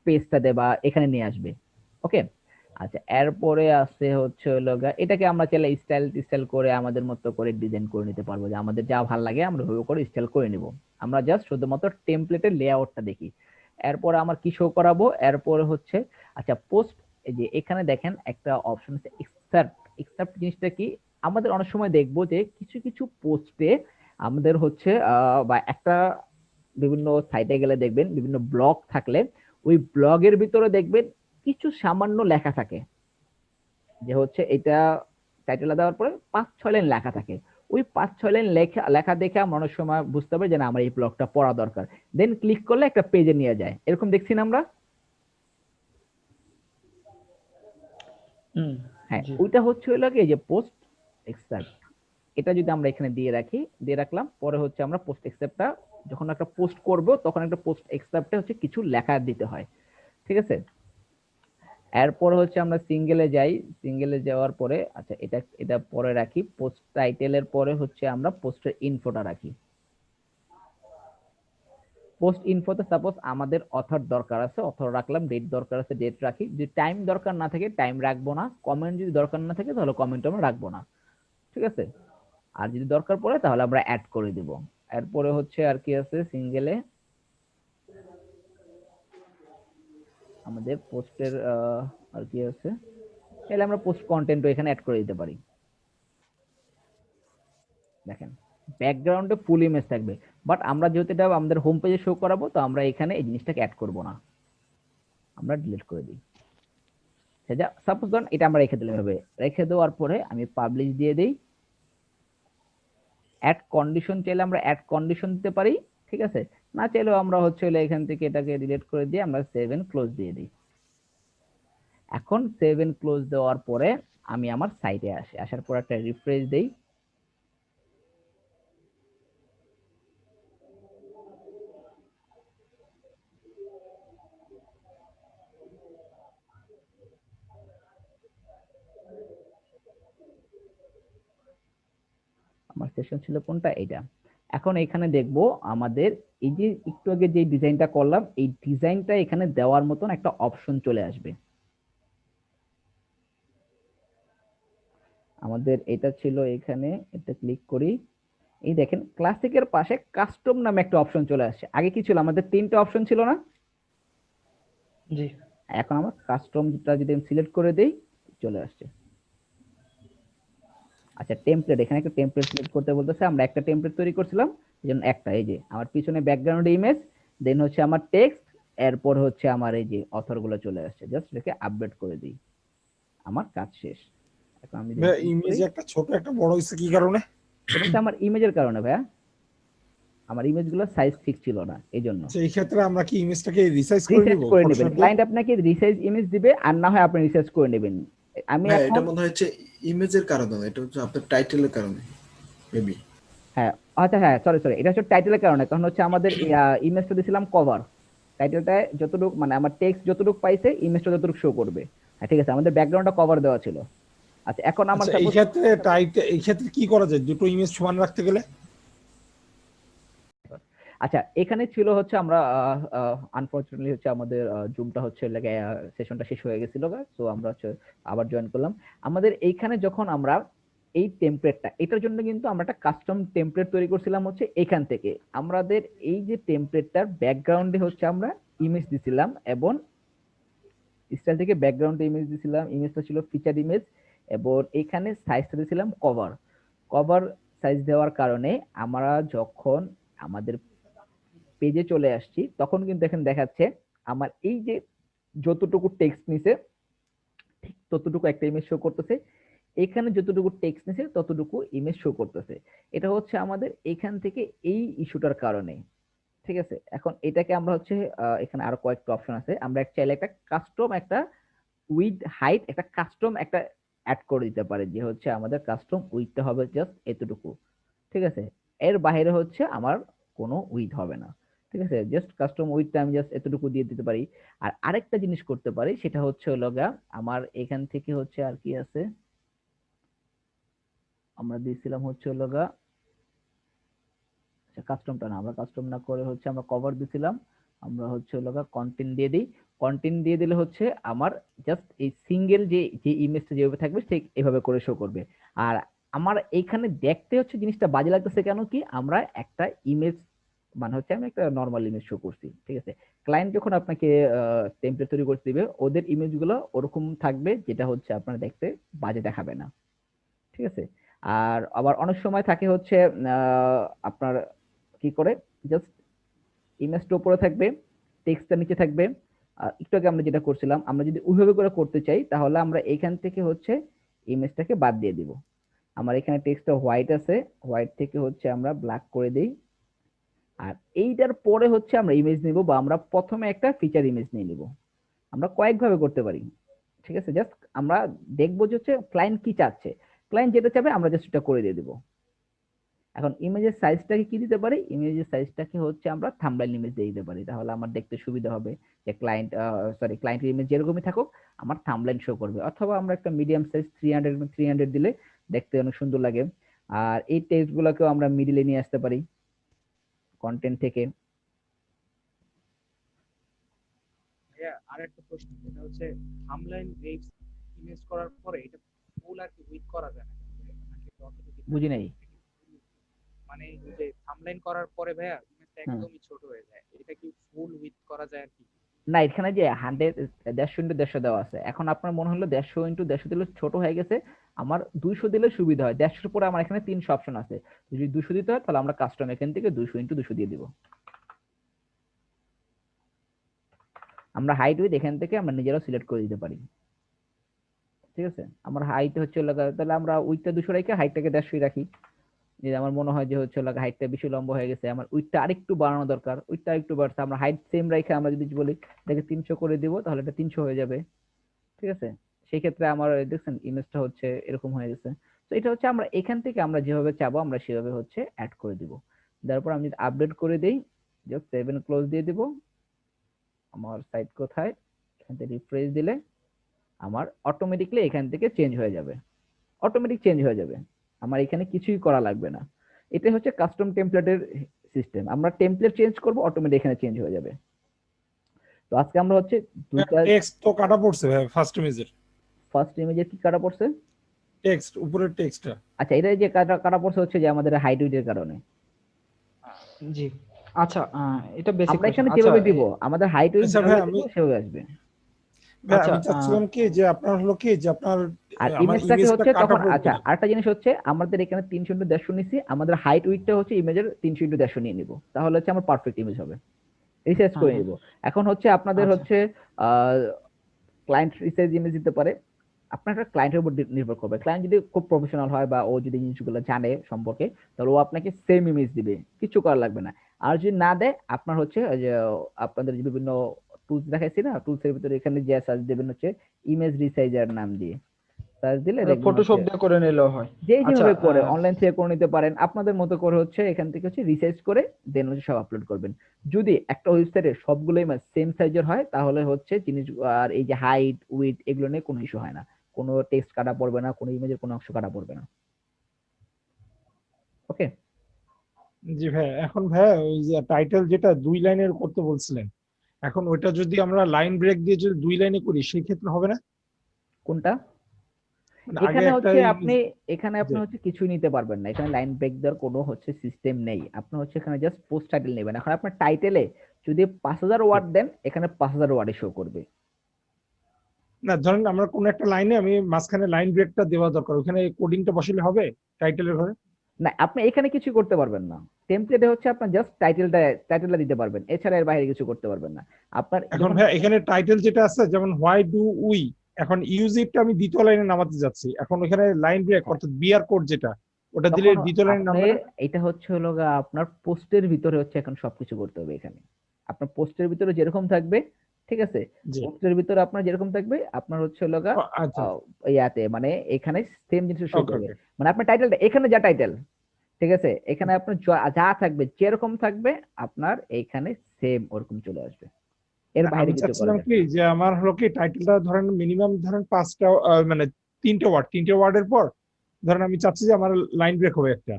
পেজটাতে বা এখানে নিয়ে আসবে। ওকে, আচ্ছা, এরপরে আছে হচ্ছে হলো এটাকে আমরা চাইলে স্টাইল করে আমাদের মতো করে ডিজাইন করে নিতে পারবো, যে আমাদের যা ভালো লাগে আমরা ওইভাবে করে স্টাইল করে নিব। আমরা জাস্ট শুধুমাত্র টেমপ্লেটের লেআউটটা দেখি। এরপরে আমার কি শো করাবো, এরপরে হচ্ছে আচ্ছা পোস্ট, এই যে এখানে দেখেন একটা অপশন আছে এক্সেপ্ট জিনিসটা কি, আমাদের অনেক সময় দেখবো যে কিছু কিছু পোস্টে আমাদের হচ্ছে বা একটা বিভিন্ন সাইটে গেলে দেখবেন বিভিন্ন ব্লগ থাকলে ওই ব্লগের ভিতরে দেখবেন কিছু সামান্য লেখা থাকে, যে হচ্ছে এটা টাইটেল দেওয়ার পরে 5-6 লাইন লেখা থাকে। ওই 5-6 লাইন লেখা দেখে আমরা অনেক সময় বুঝতে পারি যে না আমার এই ব্লগটা পড়া দরকার, দেন ক্লিক করলে একটা পেজে নিয়ে যায়, এরকম দেখছি না আমরা? হুম, হ্যাঁ, জি। ওইটা হচ্ছে হলো কি এই যে পোস্ট এক্সেপ্ট, এটা যদি আমরা এখানে দিয়ে রাখলাম, পরে হচ্ছে আমরা পোস্ট এক্সেপ্টটা যখন একটা পোস্ট করব তখন একটা পোস্ট এক্সেপ্টে হচ্ছে কিছু লেখা দিতে হয়। ঠিক আছে, এরপর হচ্ছে আমরা সিঙ্গেলে যাওয়ার পরে আচ্ছা এটা পরে রাখি, পোস্ট টাইটেলের পরে হচ্ছে আমরা পোস্টের ইনফোটা রাখি। পোস্ট ইনফোতে সাপোজ আমাদের অথর দরকার আছে, অথর রাখলাম, ডেট দরকার আছে, ডেট রাখি, যদি টাইম দরকার না থাকে টাইম রাখবো না, কমেন্ট যদি দরকার না থাকে তাহলে কমেন্ট আমরা রাখবো না। ঠিক আছে, আর যদি দরকার পড়ে তাহলে আমরা অ্যাড করে দিব। এরপরে হচ্ছে আর কি আছে, সিঙ্গেলে আমাদের পোস্টের আর কি আছে, তাহলে আমরা পোস্ট কন্টেন্টও এখানে অ্যাড করে দিতে পারি। দেখেন ব্যাকগ্রাউন্ডে ফুল ইমেজ থাকবে, বাট আমরা যেহেতু এটা আমাদের হোম পেজে শো করাবো তো আমরা এখানে এই জিনিসটাকে অ্যাড করব না, আমরা ডিলিট করে দিই। সেটা সাপোজ ধরুন এটা আমরা রেখে দিলাম, এভাবে রেখে দেওয়ার পরে আমি পাবলিশ দিয়ে দিই। অ্যাড কন্ডিশন চাইলে আমরা অ্যাড কন্ডিশন দিতে পারি, ঠিক আছে, না চাইলেও আমরা হচ্ছে এখান থেকে এটাকে ডিলিট করে দিয়ে আমরা সেভ এন্ড ক্লোজ দিয়ে দিই। এখন সেভ এন্ড ক্লোজ দেওয়ার পরে আমি আমার সাইটে আসার পর একটা রিফ্রেশ দেই। আমার সেশন ছিল কোনটা, এটা। এখন এখানে দেখবো আমাদের এই যে একটু আগে যে ডিজাইনটা করলাম এই ডিজাইনটা এখানে দেওয়ার মতন একটা অপশন চলে আসবে। আমাদের এটা ছিল এখানে, এটা ক্লিক করি, এই দেখেন ক্লাসিকের পাশে কাস্টম নামে একটা অপশন চলে আসছে। আগে কি ছিল, আমাদের 3টা অপশন ছিল না? জি। এখন আমার কাস্টমটা যদি আমি সিলেক্ট করে দেই চলে আসছে। আচ্ছা, টেমপ্লেট, এখানে একটা টেমপ্লেট সিলেক্ট করতে বলতেছে, আমরা একটা টেমপ্লেট তৈরি করছিলাম এইজন্য একটা, এই যে আমার পিছনে ব্যাকগ্রাউন্ড ইমেজ, দেন হচ্ছে আমার টেক্সট, এরপর হচ্ছে আমার এই যে অথর গুলো চলে আসছে, জাস্ট এটাকে আপডেট করে দিই, আমার কাজ শেষ। এখন আমি ইমেজ একটা ছোট একটা বড় হইছে কি কারণে? এটা হচ্ছে আমার ইমেজের কারণে ভাইয়া, আমার ইমেজগুলো সাইজ ঠিক ছিল না এই জন্য। সেই ক্ষেত্রে আমরা কি ইমেজটাকে রিসাইজ করে রিসার্চ নিব? করে নেবেন, ক্লায়েন্ট আপনাকে রিসাইজ ইমেজ দিবে, আর না হয় আপনি রিসার্চ করে নেবেন। আমি হ্যাঁ, এটা এখন মনে হয় হচ্ছে ইমেজের কারণে না, এটা হচ্ছে আপনার টাইটেলের কারণে মেবি। হ্যাঁ আচ্ছা হ্যাঁ সরি এটা হচ্ছে টাইটেলের কারণে, কারণ হচ্ছে আমাদের ইমেজটা দিয়েছিলাম কভার, টাইটেলটা যতটুকু মানে আমার টেক্সট যতটুকু পাইছে ইমেজটা যতটুকু শো করবে। ঠিক আছে, আমাদের ব্যাকগ্রাউন্ডটা কভার দেওয়া ছিল। আচ্ছা এখন আমার আচ্ছা, এই ক্ষেত্রে কি করা যায় দুটো ইমেজ সমান রাখতে গেলে? আচ্ছা এখানে ছিল হচ্ছে আমরা আনফরচুনেটলি হচ্ছে আমাদের জুমটা হচ্ছে লাগে সেশনটা শেষ হয়ে গেছিল, তো আমরা হচ্ছে আবার জয়েন করলাম। আমাদের এইখানে যখন আমরা এই টেমপ্লেটটা, এটার জন্য কিন্তু আমরা একটা কাস্টম টেমপ্লেট তৈরি করছিলাম হচ্ছে এখান থেকে। আমাদের এই যে টেমপ্লেটটার ব্যাকগ্রাউন্ডে হচ্ছে আমরা ইমেজ দিছিলাম এবং স্টাইল থেকে ব্যাকগ্রাউন্ডে ইমেজ দিছিলাম, ইমেজটা ছিল ফিচার ইমেজ, এবং এখানে সাইজটা দিয়েছিলাম কভার। কভার সাইজ দেওয়ার কারণে আমরা যখন আমাদের পেজে চলে আসছি তখন কিন্তু এখানে দেখাচ্ছে আমার এই যে যতটুকু টেক্সট নিছে ঠিক ততটুকু একটা ইমেজ শো করতেছে, এখানে যতটুকু টেক্সট নিছে ততটুকু ইমেজ শো করতেছে। এটা হচ্ছে আমাদের এখান থেকে এই ইস্যুটার কারণে। ঠিক আছে, এখন এটাকে আমরা হচ্ছে এখানে আরো কয়েকটা অপশন আছে, আমরা চাইলে একটা কাস্টম একটা উইথ হাইট একটা কাস্টম একটা অ্যাড করে দিতে পারি, যে হচ্ছে আমাদের কাস্টম উইথটা হবে জাস্ট এতটুকু। ঠিক আছে, এর বাইরে হচ্ছে আমার কোনো উইথ হবে না। ঠিক আছে, জাস্ট কাস্টম উইথটা আমি জাস্ট এতটুকু দিয়ে দিতে পারি। আর আরেকটা জিনিস করতে পারি, সেটা হচ্ছে হলো গা আমার এখান থেকে হচ্ছে আর কি আছে, আমরা দিয়েছিলাম হচ্ছে হলো গা কাস্টমটা না, আমরা কাস্টম না করে হচ্ছে আমরা কভার দিছিলাম, আমরা হচ্ছে হলো গা কন্টেন্ট দিয়ে দিই। কন্টেন্ট দিয়ে দিলে হচ্ছে আমার জাস্ট এই সিঙ্গেল যে যে ইমেজটা যেভাবে থাকবে ঠিক এভাবে করে শো করবে। আর আমার এইখানে দেখতে হচ্ছে জিনিসটা বাজে লাগতেছে কেন কি, আমরা একটা ইমেজ মানে হচ্ছে আমি একটা নর্মাল ইমেজ শো করছি। ঠিক আছে, ক্লায়েন্ট যখন আপনাকে টেমপ্লেট তৈরি করতে দিবে ওদের ইমেজগুলো ওরকম থাকবে যেটা হচ্ছে আপনার দেখতে বাজে দেখাবে না। ঠিক আছে, আর আবার অনেক সময় থাকে হচ্ছে আপনার কি করে জাস্ট ইমেজটা উপরে থাকবে, টেক্সটটা নিচে থাকবে। একটু আগে আমরা যেটা করছিলাম, আমরা যদি ওইভাবে করে করতে চাই তাহলে আমরা এখান থেকে হচ্ছে ইমেজটাকে বাদ দিয়ে দিব। আমার এখানে টেক্সটটা হোয়াইট আছে, হোয়াইট থেকে হচ্ছে আমরা ব্ল্যাক করে দেই। আর এইটার পরে হচ্ছে আমরা ইমেজ নিব, বা আমরা প্রথমে একটা ফিচার ইমেজ নিয়ে নিব। আমরা কয়েকভাবে করতে পারি। ঠিক আছে, জাস্ট আমরা দেখবো যে হচ্ছে ক্লায়েন্ট কি চাচ্ছে, ক্লায়েন্ট যেটা চাবে আমরা জাস্ট এটা করে দিয়ে দিব। এখন ইমেজের সাইজটাকে কি দিতে পারি, ইমেজের সাইজটাকে হচ্ছে আমরা থাম্বনেইল ইমেজ দিয়ে দিতে পারি, তাহলে আমার দেখতে সুবিধা হবে যে ক্লায়েন্টের ইমেজ যেরকমই থাকুক আমার থাম্বনেইল শো করবে। অথবা আমরা একটা মিডিয়াম সাইজ 300 দিলে দেখতে অনেক সুন্দর লাগে। আর এই টেক্সট গুলোকেও আমরা মিডিলে নিয়ে আসতে পারি কন্টেন্ট থেকে। আরেকটা প্রশ্ন, যেটা হচ্ছে থাম্বনেইল ইমেজ করার পরে এটা ফুল আর কি উইথ করা যায় না নাকি যতটুকু বুঝি নাই। মানে যে থাম্বনেইল করার পরে ভাইয়া ইমেজটা একদমই ছোট হয়ে যায়, এটা কি ফুল উইথ করা যায় আর কি? না, এখানে যে 150 দেওয়া আছে, এখন আপনার মনে হলো 150 দিলে ছোট হয়ে গেছে, আমার 200 দিলে সুবিধা হয়। 150 পরে আমার এখানে 300 অপশন আছে, যদি 200 দিতে হয় তাহলে আমরা কাস্টম এখান থেকে 200 দিয়ে দিব। আমরা হাইট উইথ এখান থেকে আমরা নিজেরাও সিলেক্ট করে দিতে পারি। ঠিক আছে, আমার হাইট হচ্ছে তাহলে আমরা উইথটা 200 রেখে হাইটটাকে 150 রাখি। যে আমার মনে হয় যে হচ্ছে হাইটটা বেশি লম্বা হয়ে গেছে, আমার উইথটা আরেকটু বাড়ানো দরকার, উইথটা একটু বাড়ছে, আমরা হাইট সেম রেখে আমরা যদি বলি এটাকে 300 করে দিব তাহলে এটা 300 হয়ে যাবে। ঠিক আছে, সেই ক্ষেত্রে আমার দেখছেন ইমেজটা হচ্ছে এরকম হয়ে গেছে। তো এটা হচ্ছে আমরা এখান থেকে আমরা যেভাবে চাবো আমরা সেভাবে হচ্ছে অ্যাড করে দিব। তারপর আমি যদি আপডেট করে দেই, জাস্ট সেভ এন্ড ক্লোজ দিয়ে দিব। আমার সাইট কোথায়, এখান থেকে রিফ্রেশ দিলে আমার অটোমেটিকলি এখান থেকে চেঞ্জ হয়ে যাবে, অটোমেটিক চেঞ্জ হয়ে যাবে, আমার এখানে কিছুই করা লাগবে না। এটা হচ্ছে কাস্টম টেমপ্লেটের সিস্টেম, আমরা টেমপ্লেট চেঞ্জ করব অটোমেটিক এখানে চেঞ্জ হয়ে যাবে। তো আজকে আমরা হচ্ছে দুইটা টেক্সট তো কাটা পড়ছে ভাই ফার্স্ট ইমেজের। ফার্স্ট ইমেজের কি কাটা পড়ছে? টেক্সট উপরের টেক্সটটা। আচ্ছা, এটা যে কাটা পড়ছে হচ্ছে যে আমাদের হাইট উইডের কারণে। জি আচ্ছা, এটা বেসিক আমরা এখানে কোশ্চেন। যেভাবে দিব আমাদের হাইট উইড আচ্ছা ভাই, যেভাবে দিব সেভাবে আসবে। ভাই আচ্ছা, আমি চাচ্ছিলাম কি যে আপনার হলো কি যে আপনার আর আমার ইমেজটাকে ইমেজটা হচ্ছে কাটা তখন পড়ছে আচ্ছা না। আরেকটা জিনিস হচ্ছে আমাদের এখানে 300 নিছি, আমাদের হাইট উইডটা হচ্ছে ইমেজের 300 নিয়ে নিব, তাহলে হচ্ছে আমার পারফেক্ট ইমেজ হবে। রিসার্চ করে নিব। এখন হচ্ছে আপনাদের আচ্ছা। হচ্ছে ক্লায়েন্ট রিসার্চ ইমেজ দিতে পারে, আপনার একটা ক্লায়েন্টের উপর নির্ভর করবে। ক্লায়েন্ট যদি খুব প্রফেশনাল হয় বা ও যদি জিনিসগুলো জানে সম্পর্কে, তাহলে ও আপনাকে সেম ইমেজ দিবে, কিছু করা লাগবে না। আর যদি না দেয়, আপনার হচ্ছে যে আপনাদের যে বিভিন্ন টুলস দেখাইছি না, টুলসের ভিতরে এখানে যে সার্চ দেবেন হচ্ছে ইমেজ রিসাইজার নাম দিয়ে, সার্চ দিলে দেখবেন ফটোশপ হচ্ছে দিয়ে করে নিলেও হয়। যে আচ্ছা যেভাবে করে অনলাইন থেকে করে নিতে পারেন, আপনাদের মতো করে হচ্ছে এখান থেকে হচ্ছে রিসার্চ করে দেন হচ্ছে সব আপলোড করবেন। যদি একটা ওয়েবসাইটে সবগুলোই সেম সাইজের হয় তাহলে হচ্ছে জিনিস আর এই যে হাইট উইডথ এগুলো নিয়ে কোনো ইস্যু হয় না, কোনো টেক্সট কাটা পড়বে না, কোনো ইমেজের কোনো অংশ কাটা পড়বে না। ওকে, জি ভাই, এখন ভাই ওই যে টাইটেল যেটা 2 লাইনের করতে বলছিলেন, এখন ওইটা যদি আমরা লাইন ব্রেক দিয়ে যদি 2 লাইনে করি সেই ক্ষেত্রে হবে না? কোনটা? মানে আগে এখানে একটা হচ্ছে আপনি জি হচ্ছে কিছুই নিতে পারবেন না, এখানে লাইন ব্রেক দেওয়ার কোনো হচ্ছে সিস্টেম নেই। আপনি হচ্ছে এখানে জাস্ট পোস্ট টাইটেল নেবেন। এখন আপনার টাইটেলে যদি 5000 ওয়ার্ড দেন, এখানে 5000 ওয়ার্ডে শো করবে। না, ধরেন আমরা কোন একটা লাইনে আমি মাঝখানে লাইন ব্রেকটা দেওয়া দরকার, ওখানে কোডিংটা বসালে হবে টাইটেলের ঘরে? না, আপনি এখানে কিছু করতে পারবেন না। টেমপ্লেটে হচ্ছে আপনার জাস্ট টাইটেলটা দিতে পারবেন, এছাড়া এর বাইরে কিছু করতে পারবেন না। আপনার এখন যখন ভাই এখানে টাইটেল যেটা আছে যেমন হোয়াই ডু উই, এখন ইউজ ইটটা আমি দ্বিতীয় লাইনে নামাতে যাচ্ছি, এখন ওখানে লাইন ব্রেক অর্থাৎ বিআর কোড যেটা ওটা দিলে তখন দ্বিতীয় লাইনে আপনি নামবে না? এটা হচ্ছে হলো গা আপনার পোস্টের ভিতরে হচ্ছে এখন সবকিছু করতে হবে। এখানে আপনার পোস্টের ভিতরে যেরকম থাকবে, ঠিক আছে, জি, পোস্টের ভিতরে আপনার যেরকম থাকবে আপনার হচ্ছে হলো গা আচ্ছা, ইয়াতে মানে এখানে সেম জিনিস শো ওকে করবে। ওকে, মানে আপনার টাইটেলটা এখানে যা টাইটেল, ঠিক আছে, এখানে আপনার যা থাকবে যেরকম থাকবে আপনার এইখানে সেম ওরকম চলে আসবে, এর বাইরে আমি কিছু করা চাচ্ছিলাম যাবে কি যে আমার হলো কি টাইটেলটা ধরেন মিনিমাম ধরেন 5টা মানে 3টে ওয়ার্ডের পর ধরেন আমি চাচ্ছি যে আমার লাইন ব্রেক হবে একটা,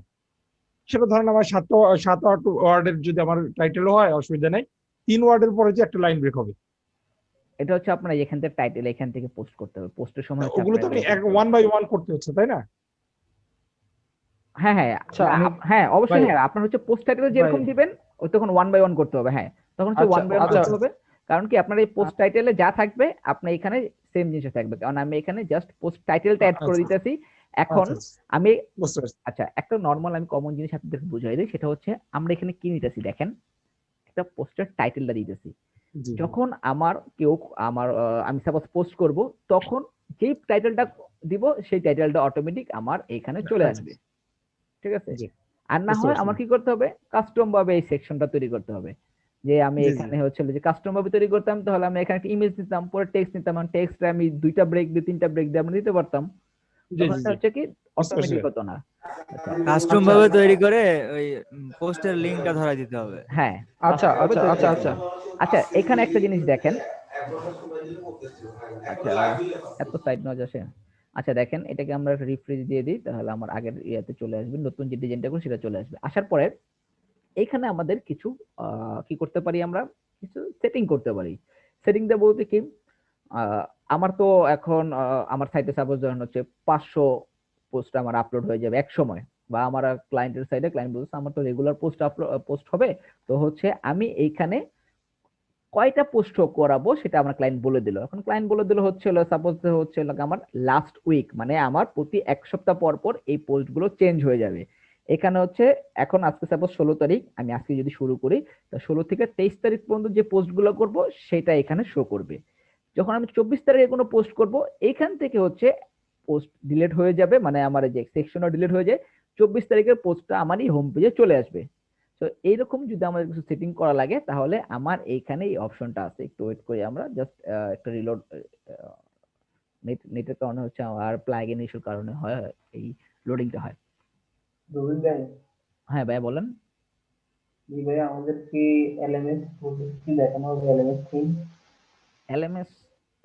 সেটা ধরেন আমার 7 8 ওয়ার্ডের যদি আমার টাইটেল হয় অসুবিধা নেই, 3 ওয়ার্ডের পরে যে একটা লাইন ব্রেক হবে, এটা হচ্ছে আপনার এখান থেকে টাইটেল এখান থেকে পোস্ট করতে হবে, পোস্টের সময় হচ্ছে ওগুলো আপনার তো আমি এগুলো করতে হবে। 1 বাই 1 করতে হচ্ছে তাই না? হ্যাঁ হ্যাঁ আচ্ছা আমি হ্যাঁ অবশ্যই, ভাই হ্যাঁ আপনার হচ্ছে পোস্ট টাইটেল ভাই যেরকম দিবেন ওই তখন 1 বাই 1 করতে হবে। হ্যাঁ, তখন হচ্ছে আচ্ছা 1 বাই 1 আচ্ছা করতে হবে, কারণ কি আপনার এই পোস্ট টাইটেলে যা থাকবে আপনার এখানে সেম জিনিস থাকবে, কারণ আমি এখানে জাস্ট পোস্ট টাইটেলটা অ্যাড করে আচ্ছা দিতেছি। এখন আচ্ছা আচ্ছা, আমি বুঝতে পারছি। আচ্ছা একটা নর্মাল আমি কমন জিনিস আপনাদের বুঝাই দিই, সেটা হচ্ছে আমরা এখানে কি নিতেছি দেখেন, একটা পোস্টের টাইটেলটা দিতেছি। জি যখন আমার কেউ আমি সাপোজ পোস্ট করব, তখন যেই টাইটেলটা দিব সেই টাইটেলটা অটোমেটিক আমার এখানে চলে আচ্ছা, আসবে, ঠিক আছে। জি আর না বুঝতে হয় পারছি। আমার কি করতে হবে, কাস্টম ভাবে এই সেকশনটা তৈরি করতে হবে। যে আমি জি জি এখানে হচ্ছে যে কাস্টম ভাবে তৈরি করতাম, তাহলে আমি এখানে একটা ইমেজ নিতাম, পরে টেক্সট নিতাম, টেক্সট আমি 2টা ব্রেক দিয়ে 3টা ব্রেক দিয়ে আমরা দিতে পারতাম, জি তখন জি এটা জি হচ্ছে কি বুঝতে পারছি। অটোমেটিক হতো না। আচ্ছা কাস্টম আচ্ছা ভাবে তৈরি করে ওই পোস্টের লিংকটা ধরাই দিতে হবে। হ্যাঁ, আচ্ছা custom ভাবে আচ্ছা তৈরি আচ্ছা করতে আচ্ছা হবে। আচ্ছা এখানে একটা জিনিস দেখেন, আচ্ছা এত সাইড নয়েজ আসে। আচ্ছা দেখেন, এটাকে আমরা রিফ্রেশ দিয়ে দিই, তাহলে আমার আগের ইয়াতে চলে আসবে, নতুন যে ডিজাইনটা করি সেটা চলে আসবে। আসার পরে এখানে আমাদের কিছু কি করতে পারি, আমরা কিছু সেটিং করতে পারি। সেটিংটা বলতে কি, আমার তো এখন আমার সাইটে সাপোজ ধরেন হচ্ছে 500 পোস্ট আমার আপলোড হয়ে যাবে এক সময়, বা আমার ক্লায়েন্টের সাইডে ক্লায়েন্ট বলছে আমার তো রেগুলার পোস্ট হবে, তো হচ্ছে আমি এইখানে কয়টা পোস্ট করাবো সেটা আমার ক্লায়েন্ট বলে দিল। এখন ক্লায়েন্ট বলে দিল হচ্ছে সাপোজ হচ্ছে আমার লাস্ট উইক, মানে আমার প্রতি 1 সপ্তাহ পর পর এই পোস্ট গুলো চেঞ্জ হয়ে যাবে। এখানে হচ্ছে এখন আজকে সাপোজ 16 তারিখ, আমি আজকে যদি শুরু করি, তো 16 থেকে 23 তারিখ পর্যন্ত যে পোস্ট গুলো করবো সেটা এখানে শো করবে। যখন আমি 24 তারিখে কোনো পোস্ট করব, এইখান থেকে হচ্ছে পোস্ট ডিলিট হয়ে যাবে, মানে আমার যে সেকশনটা ডিলিট হয়ে যায়, 24 তারিখের পোস্টটা আমারই হোম পেজে চলে আসবে। তো এইরকম যদি আমাদের কিছু সেটিং করা লাগে, তাহলে আমার এইখানে এই অপশনটা আছে, একটু ওয়েট করি আমরা জাস্ট একটা রিলোড, নেটের কারণে হচ্ছে আর প্লাগইন ইস্যুর কারণে হয় এই লোডিংটা হয়। রবিন ভাই, হ্যাঁ ভাই বলেন। জি ভাই, আমাদের কি এলএমএস কি দেখানো হবে? এলএমএস থিম, এলএমএস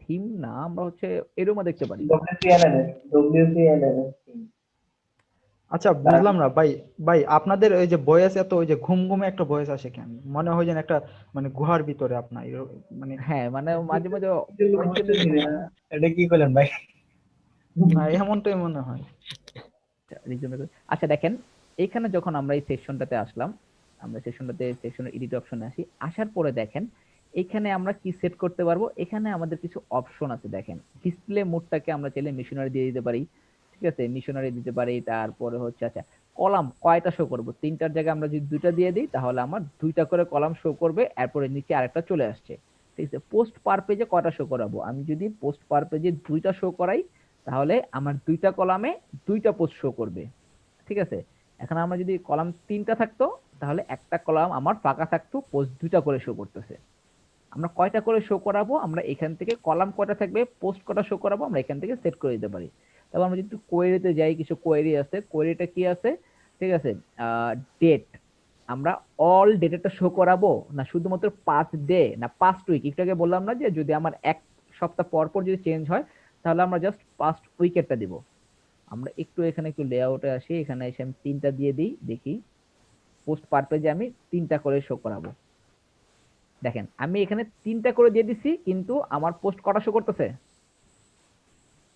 থিম না, আমরা হচ্ছে এরোমা দেখতে পারি। WP LMS theme. আচ্ছা বুঝলাম না ভাই। ভাই আপনাদের ওই যে ভয়েস এত ওই যে ঘুম ঘুমে একটা ভয়েস আসে কেন? মনে হয় যেন একটা মানে গুহার ভিতরে আপনার মানে হ্যাঁ মানে মাঝে মাঝে এটা কি করলেন ভাই? না এমনটাই মনে হয়। আচ্ছা দেখেন, এখানে যখন আমরা এই সেকশনটাতে আসলাম, আমরা সেকশনের এডিট অপশনে আসি, আসার পরে দেখেন এখানে আমরা কি সেট করতে পারবো। এখানে আমাদের কিছু অপশন আছে দেখেন, ডিসপ্লে মোডটাকে আমরা চাইলে মিশনারি দিয়ে দিতে পারি, ঠিক আছে, মিশনারি দিতে পারি। তারপরে হচ্ছে আচ্ছা কলাম কয়টা শো করব, 3টার জায়গায় আমরা যদি 2টা দিয়ে দিই, তাহলে আমার 2টা করে কলাম শো করবে, এরপরে নিচে আরেকটা চলে আসছে, ঠিক আছে। পোস্ট পার পেজে কয়টা শো করাবো, আমি যদি পোস্ট পার পেজে 2টা শো করাই, তাহলে আমার 2টা কলামে 2টা পোস্ট শো করবে, ঠিক আছে। এখন আমরা যদি কলাম 3টা থাকতো, তাহলে একটা কলাম আমার ফাঁকা থাকতো, পোস্ট 2টা করে শো করতেছে, আমরা কয়টা করে শো করাবো, আমরা এখান থেকে কলাম কয়টা থাকবে, পোস্ট কটা শো করাবো, আমরা এখান থেকে সেট করে দিতে পারি। তারপর আমরা যদি একটু কোয়েরিতে যাই, কিছু কোয়েরি আছে, কোয়েরিটা কি আছে, ঠিক আছে, ডেট, আমরা অল ডেটাটা শো করাবো না শুধুমাত্র 5 ডে না 5 উইক? একটু আগে বললাম না যে যদি আমার 1 সপ্তাহ পর পর যদি চেঞ্জ হয় তাহলে আমরা জাস্ট 5 উইকেরটা দিব। আমরা একটু এখানে একটু লেআউটে আসি, এখানে এসে আমি 3টা দিয়ে দিই, দেখি পোস্ট পার পেজে আমি 3টা করে শো করাবো। দেখেন আমি এখানে 3টা করে দিয়ে দিছি, কিন্তু আমার পোস্ট কটা শো করতেছে,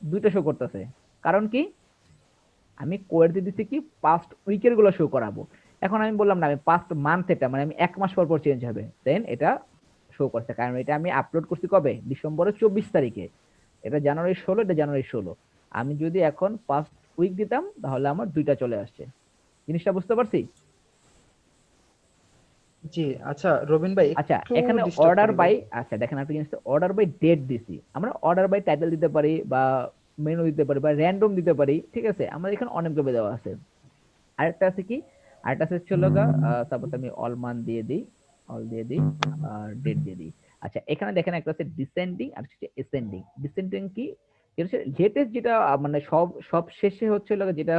2টা শো করতেছে। কারণ কি, আমি কোয়েরিতে দিছি কি 5 উইকের গুলো শো করাবো। এখন আমি বললাম না আমি 5 মান্থ, এটা মানে আমি 1 মাস পর পর চেঞ্জ হবে, দেন এটা শো করছে। কারণ এটা আমি আপলোড করছি কবে, ডিসেম্বরের 24 তারিখে, এটা জানুয়ারি 16, এটা জানুয়ারি 16। আমি যদি এখন 5 উইক দিতাম তাহলে আমার 2টা চলে আসছে। জিনিসটা বুঝতে পারছি? জি আচ্ছা রবিন ভাই আচ্ছা একটু এখানে ডিস্টার্ব অর্ডার করি বাই, ভাই। আচ্ছা দেখেন একটা জিনিস, অর্ডার বাই ডেট দিছি, আমরা অর্ডার বাই টাইটেল দিতে পারি বা মেনু দিতে পারি বা র্যান্ডম দিতে পারি, ঠিক আছে, আমাদের এখানে অনেকভাবে দেওয়া আছে। আরেকটা আছে কি, আরেকটা আছে হলো সাপোজ আমি অল মান দিয়ে দিই, অল দিয়ে দিই, আর ডেট দিয়ে দিই। আচ্ছা এখানে দেখেন একটা আছে ডিসেন্ডিং আর হচ্ছে এসেন্ডিং। ডিসেন্ডিং কি, এটা হচ্ছে লেটেস্ট যেটা মানে সব সব শেষে হচ্ছে হলো যেটা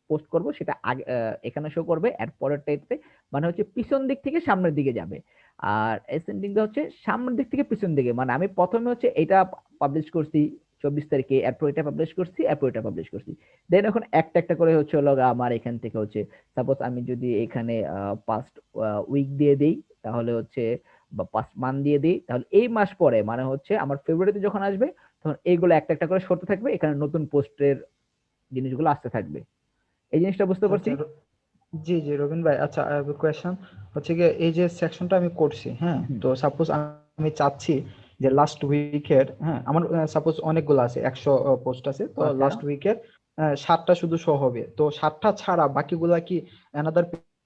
পোস্ট করব সেটা আগে এখানে শো করবে, এর পরেরটাতে মানে হচ্ছে পিছন দিক থেকে সামনের দিকে যাবে। আর এসেন্ডিংটা হচ্ছে সামনের দিক থেকে পিছন দিকে, মানে আমি প্রথমে হচ্ছে এটা পাবলিশ করছি 24 তারিখে, এরপর এটা পাবলিশ করছি, এরপর এটা পাবলিশ করছি, দেন এখন একটা একটা করে হচ্ছে হলো আমার এখান থেকে হচ্ছে সাপোজ আমি যদি এখানে 5 উইক দিয়ে দিই তাহলে হচ্ছে, বা 5 মান্থ দিয়ে দিই, তাহলে এই মাস পরে মানে হচ্ছে আমার ফেব্রুয়ারিতে যখন আসবে তখন এইগুলো একটা একটা করে সরতে থাকবে, এখানে নতুন পোস্টের জিনিসগুলো আসতে থাকবে। এই জিনিসটা বুঝতে পারছি? আচ্ছা জি জি রবিন ভাই, আচ্ছা কোয়েশ্চেন হচ্ছে গিয়ে এই যে সেকশনটা আমি করছি, হ্যাঁ, হুম, তো সাপোজ আমি চাচ্ছি যে লাস্ট উইকের, হ্যাঁ, আমার সাপোজ অনেকগুলো আছে, 100 পোস্ট আছে, তো আচ্ছা লাস্ট উইকের 7টা শুধু শো হবে, তো 7টা ছাড়া বাকিগুলা কি অ্যানাদার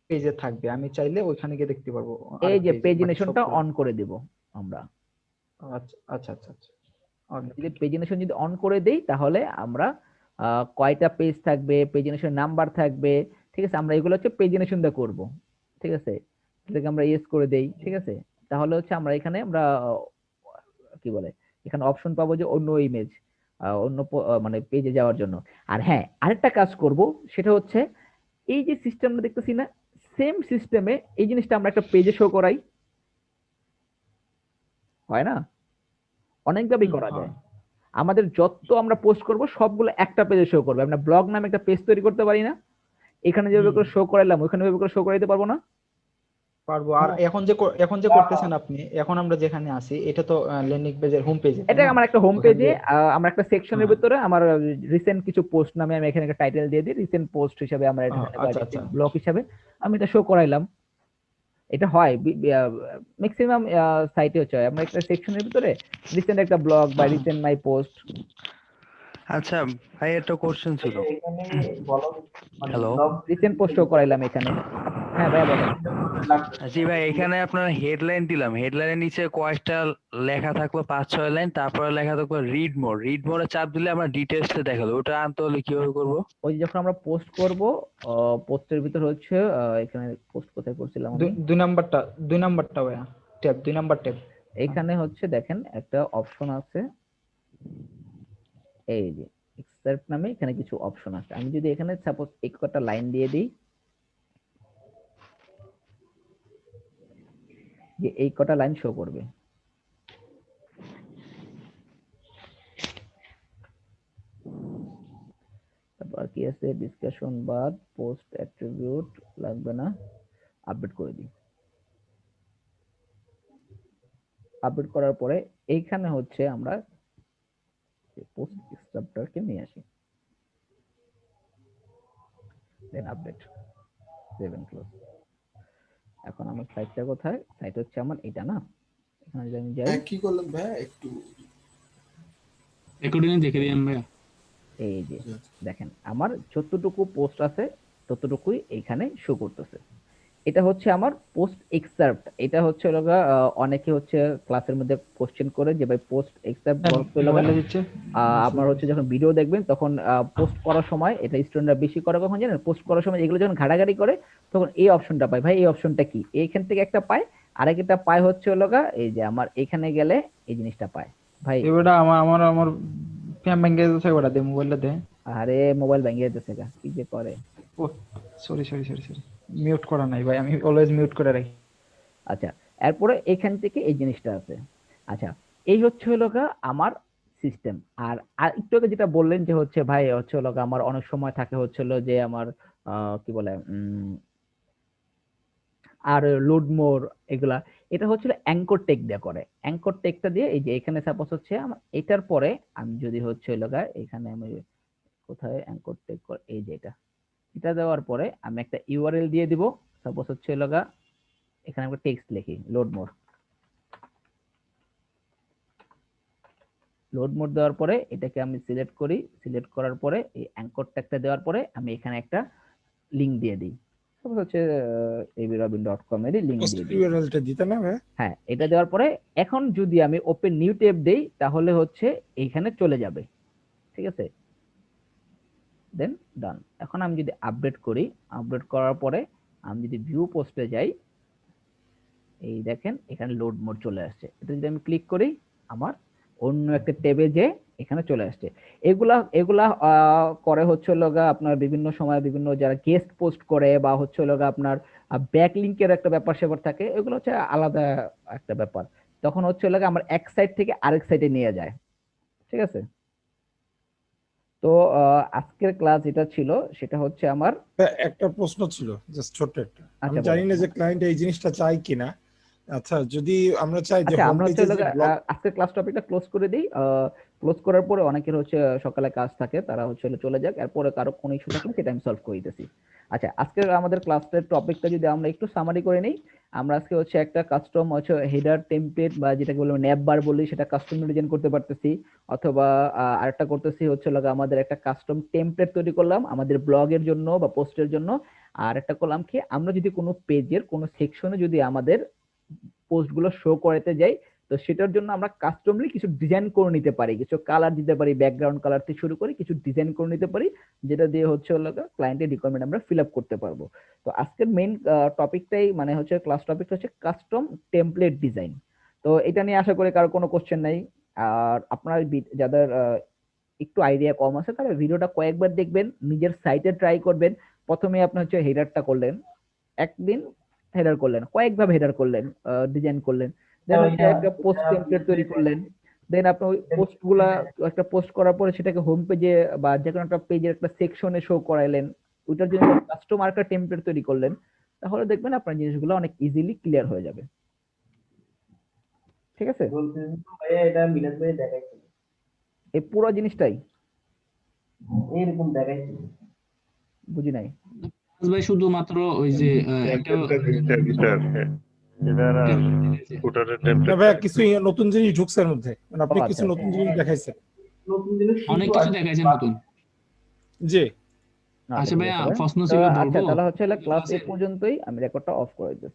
পেজে থাকবে? আমি চাইলে ওইখানে গিয়ে দেখতে পারবো এই আরেক যে পেজে বাকি পেজিনেশনটা সবগুলা। অন করে দিব আমরা। আচ্ছা আচ্ছা আচ্ছা আচ্ছা আমরা ওকে। যদি পেজিনেশন যদি অন করে দেই তাহলে আমরা কয়টা পেজ থাকবে, পেজিনেশন নাম্বার থাকবে, ঠিক আছে, আমরা এগুলো হচ্ছে পেজিনেশন দিয়ে করব, ঠিক আছে। এটাকে আমরা ইয়েস করে দেই, ঠিক আছে। তাহলে হচ্ছে আমরা এখানে আমরা কি বলে, এখানে অপশন পাবো যে অন্য ইমেজ, অন্য মানে পেজে যাওয়ার জন্য। আর হ্যাঁ আরেকটা কাজ করব, সেটা হচ্ছে এই যে সিস্টেমটা দেখতেছি না, সেম সিস্টেমে এই জিনিসটা আমরা একটা পেজে শো করাই, হয় না? অনেকভাবেই করা যায়। আমাদের যত আমরা পোস্ট করব সবগুলো একটা পেজে শো করবে। আমরা ব্লগ নামে একটা পেজ তৈরি করতে পারি না, এখানে যেভাবে করে শো করাইলাম ওখানে যেভাবে করে শো করাইতে পারবো না? পারবো। আর এখন যে করতেছেন আপনি, এখন আমরা যেখানে আছি এটা তো ল্যান্ডিং পেজের হোম পেজে, তাই এটা না? আমার একটা হোম ওখান পেজে, দিয়ে আমরা একটা সেকশনের হ্যাঁ। ভিতরে আমার রিসেন্ট কিছু পোস্ট নামে আমি এখানে একটা টাইটেল দিয়ে দিই, রিসেন্ট পোস্ট হিসাবে আমরা এটা আচ্ছা আচ্ছা ব্লগ হিসাবে আমি এটা শো করাইলাম। এটা হয় ম্যাক্সিমাম সাইটে হচ্ছে, আমরা একটা সেকশনের ভিতরে রিসেন্ট একটা ব্লগ বা রিসেন্ট মাই পোস্ট। আচ্ছা ভাই, একটা কোশ্চেন ছিল। এখানে বলো মানে hello, blog recent post show করাইলাম এখানে। হ্যাঁ ভাইয়া বলেন। জি ভাই, এখানে আপনার হেডলাইন দিলাম, হেডলাইনের নিচে কয়েকটা লেখা থাকলো 5-6 লাইন, তারপরে লেখা থাকলো রিড মোর। রিড মোরে চাপ দিলে আমরা ডিটেইলসে দেখালো, ওটা আনতে হলে কিভাবে করব? ওই যে যখন আমরা পোস্ট করব, পোস্টের ভিতর হচ্ছে এখানে পোস্ট কোথায় করছিলাম আমি, 2 নাম্বারটা ভাইয়া, ট্যাব 2 নাম্বার ট্যাব। এইখানে হচ্ছে দেখেন একটা অপশন আছে, এই যে এক্সেপ্ট নামে এখানে কিছু অপশন আছে। আমি যদি এখানে সাপোজ এক কটা লাইন দিয়ে দিই, যে এই কটা লাইন শো করবে, তারপর কি আছে, ডিসকাশন বাদ, পোস্ট অ্যাট্রিবিউট লাগবে না, আপডেট করে দিই। আপডেট করার পরে এইখানে হচ্ছে আমরা পোস্ট এক্সট্রাক্টরকে নিয়ে আসি, দেন আপডেট, সেভ এন্ড ক্লোজ। এখন আমার সাইটটা কোথায়, সাইট হচ্ছে আমার এটা না, এখানে যদি আমি যাই, কি করলাম ভাই একটু রেকর্ডিং দেখে দিন ভাইয়া। এই যে দেখেন আমার যতটুকু পোস্ট আছে ততটুকুই এইখানে শো করতেছে। এটা হচ্ছে আমার পোস্ট এক্সার্প্ট। এটা হচ্ছে অনেকে হচ্ছে ক্লাসের মধ্যে কোশ্চেন করে যে ভাই পোস্ট এক্সার্প্ট আপনার হচ্ছে যখন ভিডিও দেখবেন তখন পোস্ট করার সময়, এটা স্টুডেন্টরা বেশি করে কখন জানেন, পোস্ট করার সময় এগুলো যখন ঘাটাঘাটি করে তখন এই অপশনটা পায়। ভাই এই অপশনটা কি, এইখান থেকে একটা পায়, আরেকটা পায় হচ্ছে হলো গা এই যে আমার এখানে গেলে এই জিনিসটা পায় ভাই। এবারটা আমার ফ্যান ভেঙে গেছে, ওটা দে মোবাইলটা দে। আরে মোবাইল ভেঙে যেতেছে গা, কি যে করে। ও সরি, মিউট করা নাই ভাই, আমি অলওয়েজ মিউট করে রাখি। আচ্ছা, এরপরে এখান থেকে এই জিনিসটা আছে। আচ্ছা, এই হচ্ছে হলো গা আমার সিস্টেম। আর একটু আগে যেটা বললেন যে হচ্ছে ভাই হচ্ছে হলো গা আমার অনেক সময় থাকে হচ্ছে হলো যে আমার কি বলে আর লোড মোর এগুলা, এটা হচ্ছিল অ্যাঙ্কর টেক দিয়ে করে। অ্যাঙ্কর টেকটা দিয়ে এই যে এখানে সাপোজ হচ্ছে আমার এটার পরে আমি যদি হচ্ছে হলো গা এখানে আমি কোথায় অ্যাঙ্কর টেক করে, এই যে এটা দেওয়ার পরে আমি একটা ইউআরএল দিয়ে দিব। সাপোজ হচ্ছে হলো গা এখানে একটা টেক্সট লিখি লোড মোড দেওয়ার পরে এটাকে আমি সিলেক্ট করি। সিলেক্ট করার পরে এই অ্যাঙ্কর ট্যাগটা দেওয়ার পরে আমি এখানে একটা লিংক দিয়ে দিই। সাপোজ হচ্ছে abrobin.com এর লিংক দিয়ে দিই। ইউআরএলটা দিতে না ভাই? হ্যাঁ, এটা দেওয়ার পরে এখন যদি আমি ওপেন নিউ ট্যাব দেই তাহলে হচ্ছে এইখানে চলে যাবে। ঠিক আছে, দেন ডান। এখন আমি যদি আপডেট করি, আপডেট করার পরে আমি যদি ভিউ পোস্টে যাই, এই দেখেন এখানে লোড মোড চলে আসছে। এটা যদি আমি ক্লিক করি আমার অন্য একটা ট্যাবে যে এখানে চলে আসছে। এগুলা করে হচ্ছে লগা আপনার বিভিন্ন সময় বিভিন্ন যারা গেস্ট পোস্ট করে বা হচ্ছে লগা আপনার ব্যাক লিংকের একটা ব্যাপার স্যাপার থাকে, এগুলো হচ্ছে আলাদা একটা ব্যাপার। তখন হচ্ছে লগা আমার এক সাইট থেকে আরেক সাইটে নিয়ে যায়। ঠিক আছে, তো আজকের ক্লাস যেটা ছিল সেটা হচ্ছে আমার একটা প্রশ্ন ছিল, জাস্ট ছোট্ট একটা। আমি আচ্ছা, জানি বলেন। না যে ক্লায়েন্ট এই জিনিসটা চাই কিনা। আচ্ছা, যদি আমরা চাই যে আচ্ছা, হোম আমরা হচ্ছে পেজে যে ব্লগ, আজকের ক্লাস টপিকটা ক্লোজ করে দিই। ক্লোজ করার পরে অনেকের হচ্ছে সকালে কাজ থাকে, তারা হচ্ছে চলে যাক, এরপরে কারো কোনো ইস্যু থাকলে সেটা আমি সলভ করে দিতেছি। আচ্ছা, আজকের আমাদের ক্লাসের টপিকটা যদি আমরা একটু সামারি করে নিই, আমরা আজকে হচ্ছে একটা কাস্টম হচ্ছে হেডার টেমপ্লেট বা যেটাকে বলবো ন্যাপ বার বলি, সেটা কাস্টম ডিজাইন করতে পারতেছি। অথবা আরেকটা করতেছি হচ্ছে আমাদের একটা কাস্টম টেমপ্লেট তৈরি করলাম আমাদের ব্লগের জন্য বা পোস্টের জন্য। আর একটা করলাম কি, আমরা যদি কোনো পেজের কোনো সেকশনে যদি আমাদের পোস্টগুলো শো করাতে যাই, তো সেটার জন্য আমরা কাস্টমলি কিছু ডিজাইন করে নিতে পারি, কিছু কালার দিতে পারি, ব্যাকগ্রাউন্ড কালার থেকে শুরু করে কিছু ডিজাইন করে নিতে পারি, যেটা দিয়ে হচ্ছে ক্লায়েন্টের রিকোয়ারমেন্ট আমরা ফিল আপ করতে পারবো। তো আজকের মেইন টপিকটাই মানে হচ্ছে ক্লাস টপিকটা হচ্ছে কাস্টম টেমপ্লেট ডিজাইন। তো এটা নিয়ে আশা করি কারো কোনো কোশ্চেন নাই। আর আপনারা যাদের একটু আইডিয়া কম আছে তাহলে ভিডিওটা কয়েকবার দেখবেন, নিজের সাইটে ট্রাই করবেন। প্রথমে আপনি হচ্ছে হেডারটা করলেন, একদিন হেডার করলেন, কয়েকভাবে হেডার করলেন, ডিজাইন করলেন, দেন হচ্ছে একটা পোস্ট টেমপ্লেট তৈরি করলেন। দেন আপনি ওই পোস্ট গুলা একটা পোস্ট করার পরে সেটাকে হোম পেজে বা যে কোনো একটা পেজের একটা সেকশনে শো করাইলেন, ওইটার জন্য কাস্টমার একটা টেমপ্লেট তৈরি করলেন, তাহলে দেখবেন আপনার জিনিসগুলো অনেক ইজিলি ক্লিয়ার হয়ে যাবে। ঠিক আছে, বলতেছেন তো ভাইয়া এটা মিলাদ ভাই দেখাইছিল, এই পুরো জিনিসটাই এরকম দেখাইছিল। বুঝি নাই। ভাই শুধুমাত্র ওই যে একটা না ভাইয়া কিছু নতুন জিনিস ঢুকছে এর মধ্যে, মানে আপনি আচ্ছা, কিছু নতুন জিনিস দেখাইছেন। নতুন জিনিস অনেক শিখবো কিছু আর দেখাইছে নতুন। জি আচ্ছা ভাইয়া, বুঝতে পারলাম। প্রশ্ন তো ছিল আচ্ছা, বলবো তাহলে হচ্ছে ক্লাস এই ক্লাসে পর্যন্তই, আমি রেকর্ডটা অফ করে দিচ্ছি।